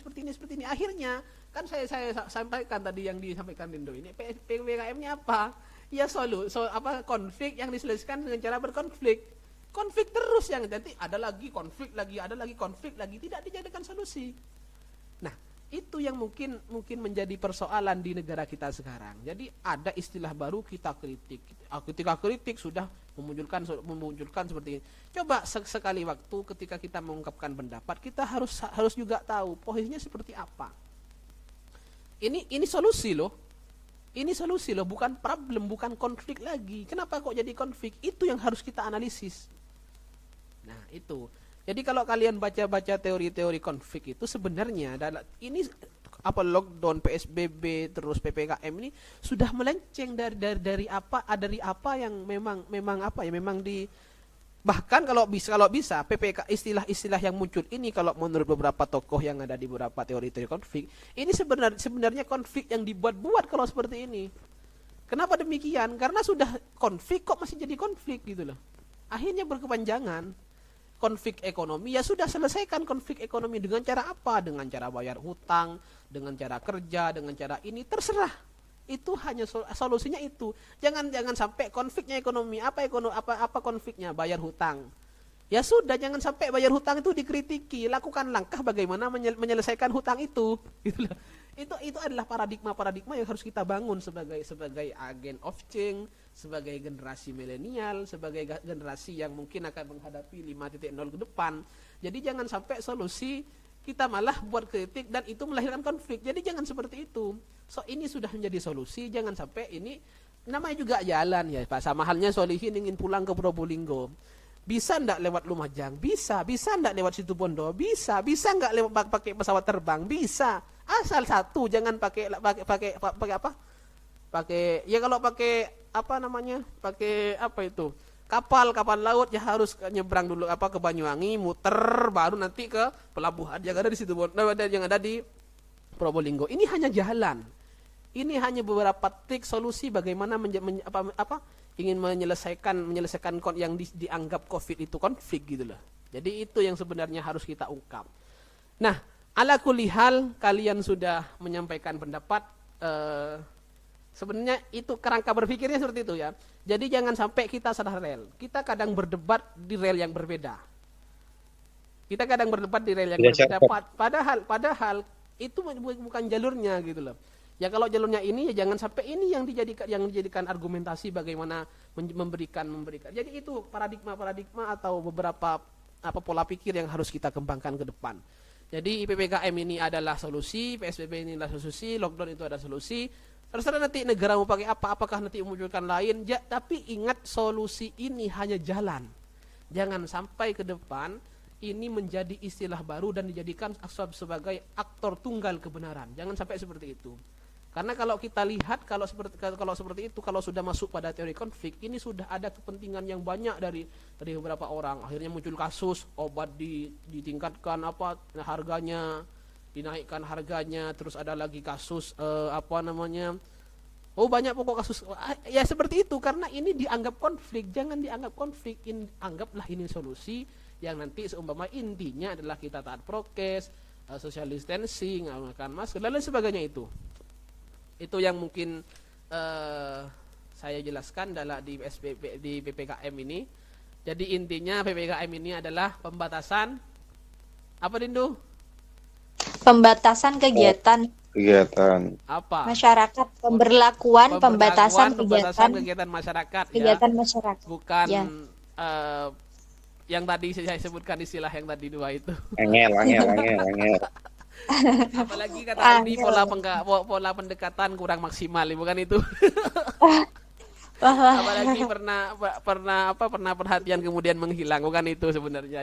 Akhirnya kan saya sampaikan tadi yang disampaikan Lindo ini, PPKM-nya apa? Ya konflik yang diselesaikan dengan cara berkonflik. Konflik terus yang nanti ada lagi konflik lagi, tidak dijadikan solusi. Nah, itu yang mungkin menjadi persoalan di negara kita sekarang. Jadi ada istilah baru, kita kritik. Ketika kritik sudah memunculkan seperti ini. Coba sekali waktu ketika kita mengungkapkan pendapat, kita harus juga tahu posisinya seperti apa. Ini solusi loh. Ini solusi loh, bukan problem, bukan konflik lagi. Kenapa kok jadi konflik? Itu yang harus kita analisis. Nah, itu. Jadi kalau kalian baca-baca teori-teori konflik itu sebenarnya ini lockdown, PSBB, terus PPKM ini sudah melenceng dari apa yang memang bahkan kalau bisa PPK istilah yang muncul ini, kalau menurut beberapa tokoh yang ada di beberapa teori-teori konflik, ini sebenarnya konflik yang dibuat-buat kalau seperti ini. Kenapa demikian? Karena sudah konflik kok masih jadi konflik gitu loh. Akhirnya berkepanjangan. Konflik ekonomi, ya sudah selesaikan konflik ekonomi dengan cara apa? Dengan cara bayar hutang, dengan cara kerja, dengan cara ini, terserah. Itu hanya solusinya itu. Jangan sampai konfliknya ekonomi. Apa konfliknya? Bayar hutang. Ya sudah, jangan sampai bayar hutang itu dikritiki. Lakukan langkah bagaimana menyelesaikan hutang itu. Gitu loh. Itu adalah paradigma yang harus kita bangun sebagai agen of change, sebagai generasi milenial, sebagai generasi yang mungkin akan menghadapi 5.0 ke depan. Jadi jangan sampai solusi kita malah buat kritik dan itu melahirkan konflik. Jadi jangan seperti itu. So ini sudah menjadi solusi, jangan sampai ini namanya juga jalan ya Pak. Sama halnya Solihin ingin pulang ke Probolinggo. Bisa ndak lewat Lumajang? Bisa. Bisa ndak lewat Situbondo? Bisa. Bisa nggak lewat pakai pesawat terbang? Bisa. Asal satu, jangan pakai apa? Pakai ya kalau pakai apa namanya? Pakai apa itu? Kapal laut ya harus nyebrang dulu ke Banyuwangi, muter baru nanti ke pelabuhan yang ada di Situbondo, yang ada di Probolinggo. Ini hanya jalan. Ini hanya beberapa trik solusi bagaimana ingin menyelesaikan yang dianggap COVID itu konflik gitu loh. Jadi itu yang sebenarnya harus kita ungkap. Nah, ala kulli hal kalian sudah menyampaikan pendapat, sebenarnya itu kerangka berpikirnya seperti itu ya. Jadi jangan sampai kita salah rel. Kita kadang berdebat di rel yang berbeda. Padahal itu bukan jalurnya gitu loh. Ya kalau jalurnya ini ya jangan sampai ini yang dijadikan argumentasi bagaimana memberikan. Jadi itu paradigma atau beberapa pola pikir yang harus kita kembangkan ke depan. Jadi PPKM ini adalah solusi, PSBB ini adalah solusi, lockdown itu adalah solusi. Terserah nanti negara mau pakai apa, apakah nanti memunculkan lain, tapi ingat solusi ini hanya jalan. Jangan sampai ke depan ini menjadi istilah baru dan dijadikan sebagai aktor tunggal kebenaran. Jangan sampai seperti itu. Karena kalau kita lihat kalau seperti itu, kalau sudah masuk pada teori konflik, ini sudah ada kepentingan yang banyak dari beberapa orang. Akhirnya muncul kasus obat ditingkatkan harganya, dinaikkan harganya, terus ada lagi kasus banyak pokok kasus ya seperti itu. Karena ini dianggap konflik, jangan dianggap konflik, anggaplah ini solusi yang nanti seumpama intinya adalah kita taat prokes, social distancing, menggunakan masker dan lain sebagainya. Itu yang mungkin saya jelaskan di PPKM ini. Jadi intinya PPKM ini adalah pembatasan apa, Dindu?
Pembatasan kegiatan
apa?
Masyarakat, pembatasan
kegiatan masyarakat.
Kegiatan masyarakat.
Bukan yang tadi saya sebutkan istilah yang tadi dua itu.
Angel.
Apalagi kata ini pola pendekatan kurang maksimal, bukan itu. Apalagi pernah perhatian kemudian menghilang, bukan itu sebenarnya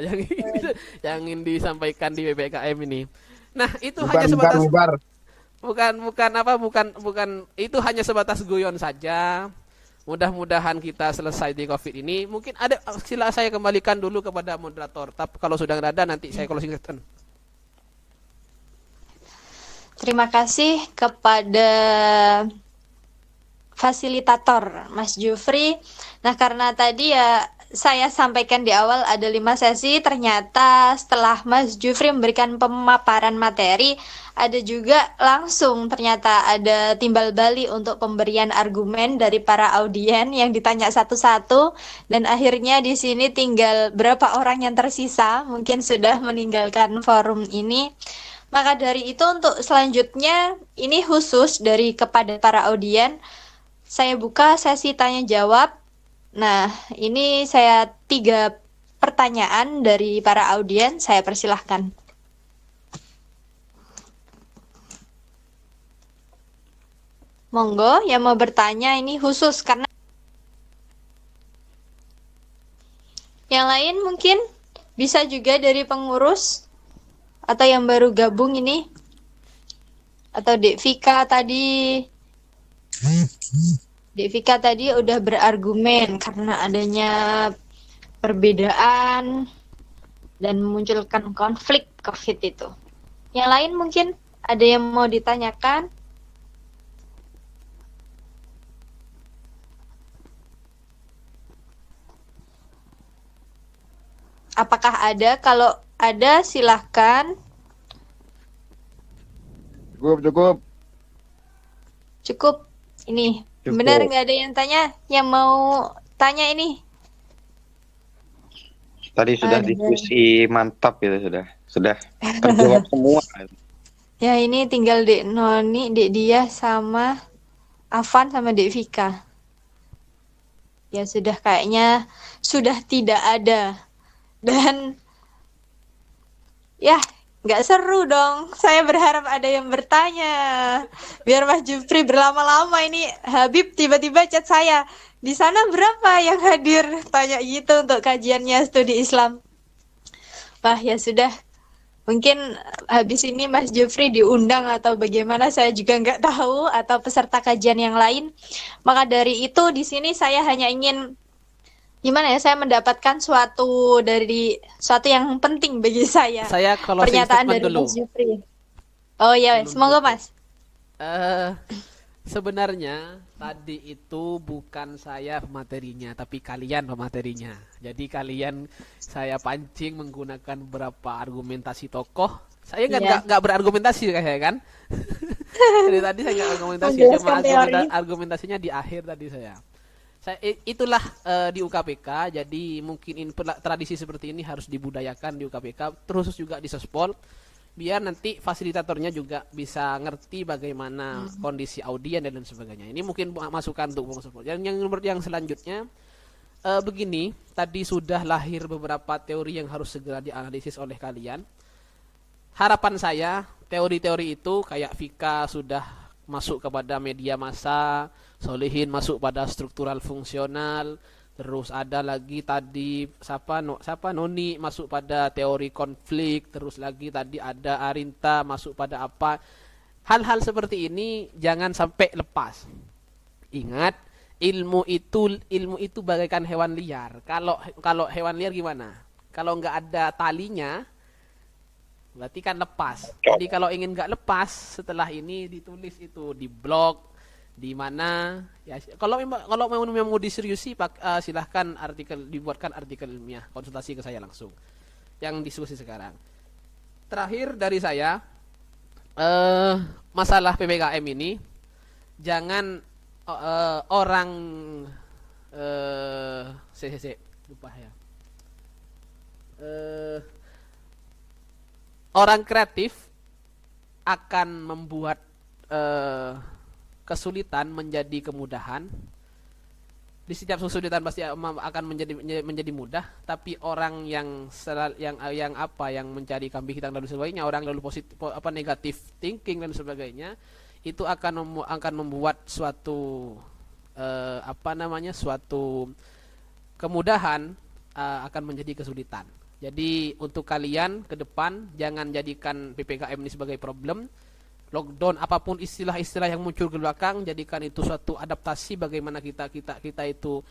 yang ingin disampaikan di PPKM ini. Nah, itu hanya sebatas bukan itu hanya sebatas guyon saja. Mudah-mudahan kita selesai di COVID ini. Mungkin ada, sila saya kembalikan dulu kepada moderator. Tapi kalau sudah ada nanti saya closing statement.
Terima kasih kepada fasilitator Mas Jufri. Nah, karena tadi ya saya sampaikan di awal ada 5 sesi, ternyata setelah Mas Jufri memberikan pemaparan materi, ada juga langsung ternyata ada timbal balik untuk pemberian argumen dari para audien yang ditanya satu-satu, dan akhirnya di sini tinggal berapa orang yang tersisa, mungkin sudah meninggalkan forum ini. Maka dari itu untuk selanjutnya ini khusus kepada para audien, saya buka sesi tanya jawab. Nah, ini saya 3 pertanyaan dari para audien, saya persilahkan. Monggo yang mau bertanya, ini khusus karena yang lain mungkin bisa juga dari pengurus atau yang baru gabung ini, atau Dek Vika tadi. Dek Vika tadi udah berargumen karena adanya perbedaan dan memunculkan konflik COVID itu. Yang lain mungkin ada yang mau ditanyakan? Apakah ada? Kalau ada silahkan. Cukup. Ini benar nggak ada yang tanya? Yang mau tanya ini?
Tadi sudah diskusi mantap ya, sudah terjawab semua.
Ya, ini tinggal Dek Noni, Dek Dia sama Afan sama Dek Vika. Ya sudah, kayaknya sudah tidak ada. Dan ya nggak seru dong. Saya berharap ada yang bertanya. Biar Mas Jufri berlama-lama ini. Habib tiba-tiba chat saya. Di sana berapa yang hadir? Tanya gitu untuk kajiannya studi Islam. Wah, ya sudah. Mungkin habis ini Mas Jufri diundang atau bagaimana saya juga nggak tahu, atau peserta kajian yang lain. Maka dari itu di sini saya hanya ingin gimana ya, saya mendapatkan suatu yang penting bagi saya.
Saya closing
Pernyataan
statement
dari
dulu.
Mas Jufri. Oh ya,
Sebelum
semoga
tutup.
Mas.
Eh, Sebenarnya tadi itu bukan saya pematerinya, tapi kalian pematerinya. Jadi kalian saya pancing menggunakan beberapa argumentasi tokoh. Saya
Iya.
nggak berargumentasi kayak kan? Dari tadi saya nggak argumentasi,
Menjelaskan
cuma
teori.
argumentasinya di akhir tadi saya. Itulah di UKPK. Jadi mungkin tradisi seperti ini harus dibudayakan di UKPK, terus juga di Sospol, biar nanti fasilitatornya juga bisa ngerti bagaimana kondisi audien dan lain sebagainya. Ini mungkin masukan untuk Bung Sospol. Dan yang selanjutnya begini, tadi sudah lahir beberapa teori yang harus segera dianalisis oleh kalian. Harapan saya teori-teori itu kayak Vika sudah masuk kepada media massa, Solihin masuk pada struktural fungsional, terus ada lagi tadi siapa Noni masuk pada teori konflik, terus lagi tadi ada Arinta masuk pada apa. Hal-hal seperti ini jangan sampai lepas. Ingat, ilmu itu bagaikan hewan liar. Kalau hewan liar gimana? Kalau nggak ada talinya, berarti kan lepas. Jadi kalau ingin nggak lepas, setelah ini ditulis itu di blog, di mana ya. Kalau mau diseriusi, silahkan dibuatkan artikel ilmiah, konsultasi ke saya langsung. Yang diskusi sekarang. Terakhir dari saya, masalah PPKM ini jangan orang lupa ya. Orang kreatif akan membuat kesulitan menjadi kemudahan. Di setiap kesulitan pasti akan menjadi mudah, tapi orang yang mencari kambing hitam dan sebagainya, orang lalu negatif thinking dan sebagainya, itu akan membuat suatu suatu kemudahan akan menjadi kesulitan. Jadi untuk kalian ke depan jangan jadikan PPKM ini sebagai problem. Lockdown apapun istilah-istilah yang muncul ke belakang, jadikan itu suatu adaptasi bagaimana kita itu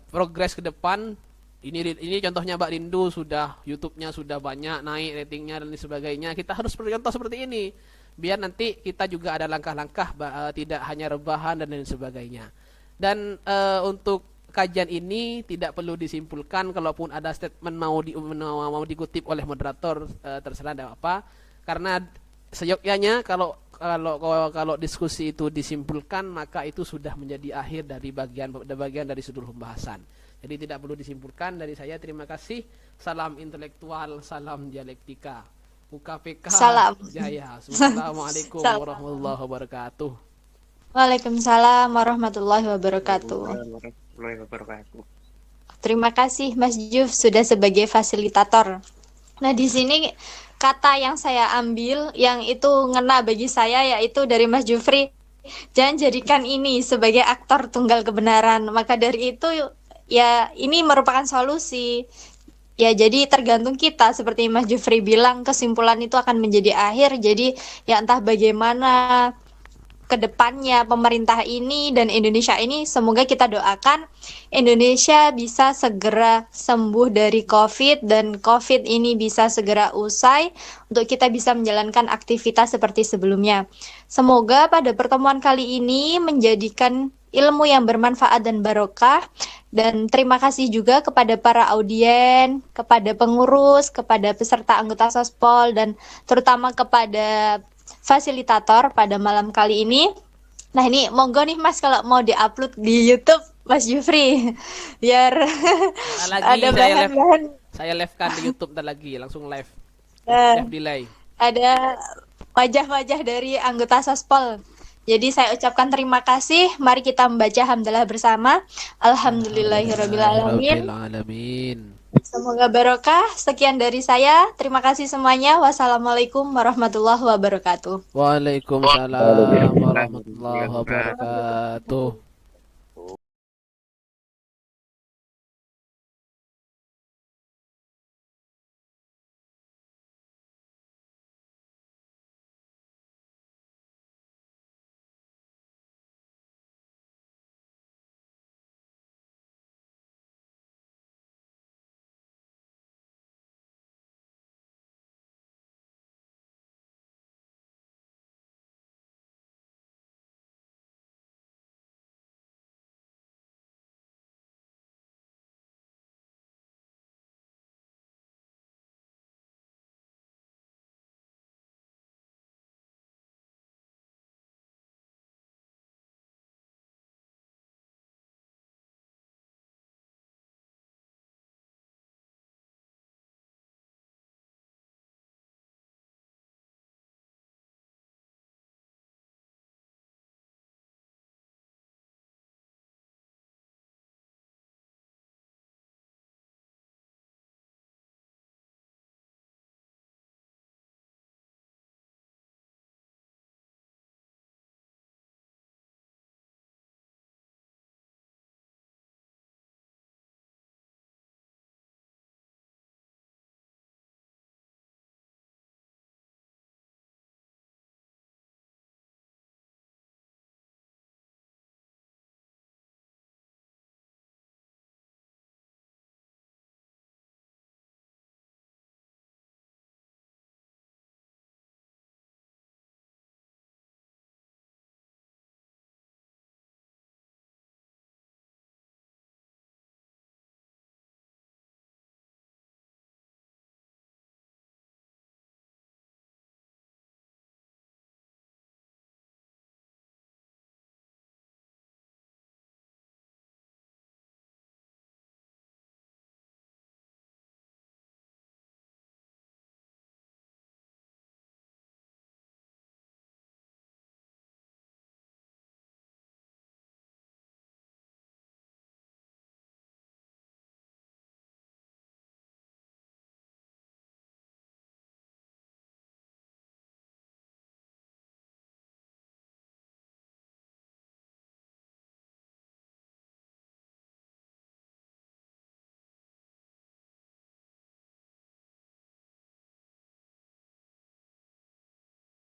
progres ke depan. Ini contohnya Mbak Rindu, sudah YouTube-nya sudah banyak naik ratingnya dan sebagainya. Kita harus bercontoh seperti ini biar nanti kita juga ada langkah-langkah, tidak hanya rebahan dan lain sebagainya. Dan untuk kajian ini tidak perlu disimpulkan. Kalaupun ada statement mau dikutip oleh moderator, terserah tidak apa, karena seyogyanya kalau diskusi itu disimpulkan, maka itu sudah menjadi akhir dari bagian dari seluruh pembahasan. Jadi tidak perlu disimpulkan. Dari saya terima kasih. Salam intelektual, salam dialektika. UKPK
Salam.
Jaya. Assalamualaikum warahmatullahi wabarakatuh.
Waalaikumsalam warahmatullahi wabarakatuh.
Warahmatullahi wabarakatuh.
Terima kasih Mas Juf sudah sebagai fasilitator. Nah, di sini kata yang saya ambil yang itu ngena bagi saya yaitu dari Mas Jufri, jangan jadikan ini sebagai aktor tunggal kebenaran. Maka dari itu ya ini merupakan solusi. Ya jadi tergantung kita, seperti Mas Jufri bilang, kesimpulan itu akan menjadi akhir. Jadi ya entah bagaimana kedepannya pemerintah ini dan Indonesia ini, semoga kita doakan Indonesia bisa segera sembuh dari COVID dan COVID ini bisa segera usai untuk kita bisa menjalankan aktivitas seperti sebelumnya. Semoga pada pertemuan kali ini menjadikan ilmu yang bermanfaat dan barokah, dan terima kasih juga kepada para audien, kepada pengurus, kepada peserta anggota Sospol, dan terutama kepada fasilitator pada malam kali ini. Nah ini monggo nih Mas, kalau mau diupload di YouTube Mas Jufri biar ada bahan-bahan.
Saya live-kan di YouTube dan lagi langsung live delay.
Ada wajah-wajah dari anggota Sospol. Jadi saya ucapkan terima kasih. Mari kita membaca hamdalah bersama. Alhamdulillahirrabbilalamin. Semoga barokah. Sekian dari saya. Terima kasih semuanya. Wassalamualaikum warahmatullahi wabarakatuh.
Waalaikumsalam warahmatullahi wabarakatuh.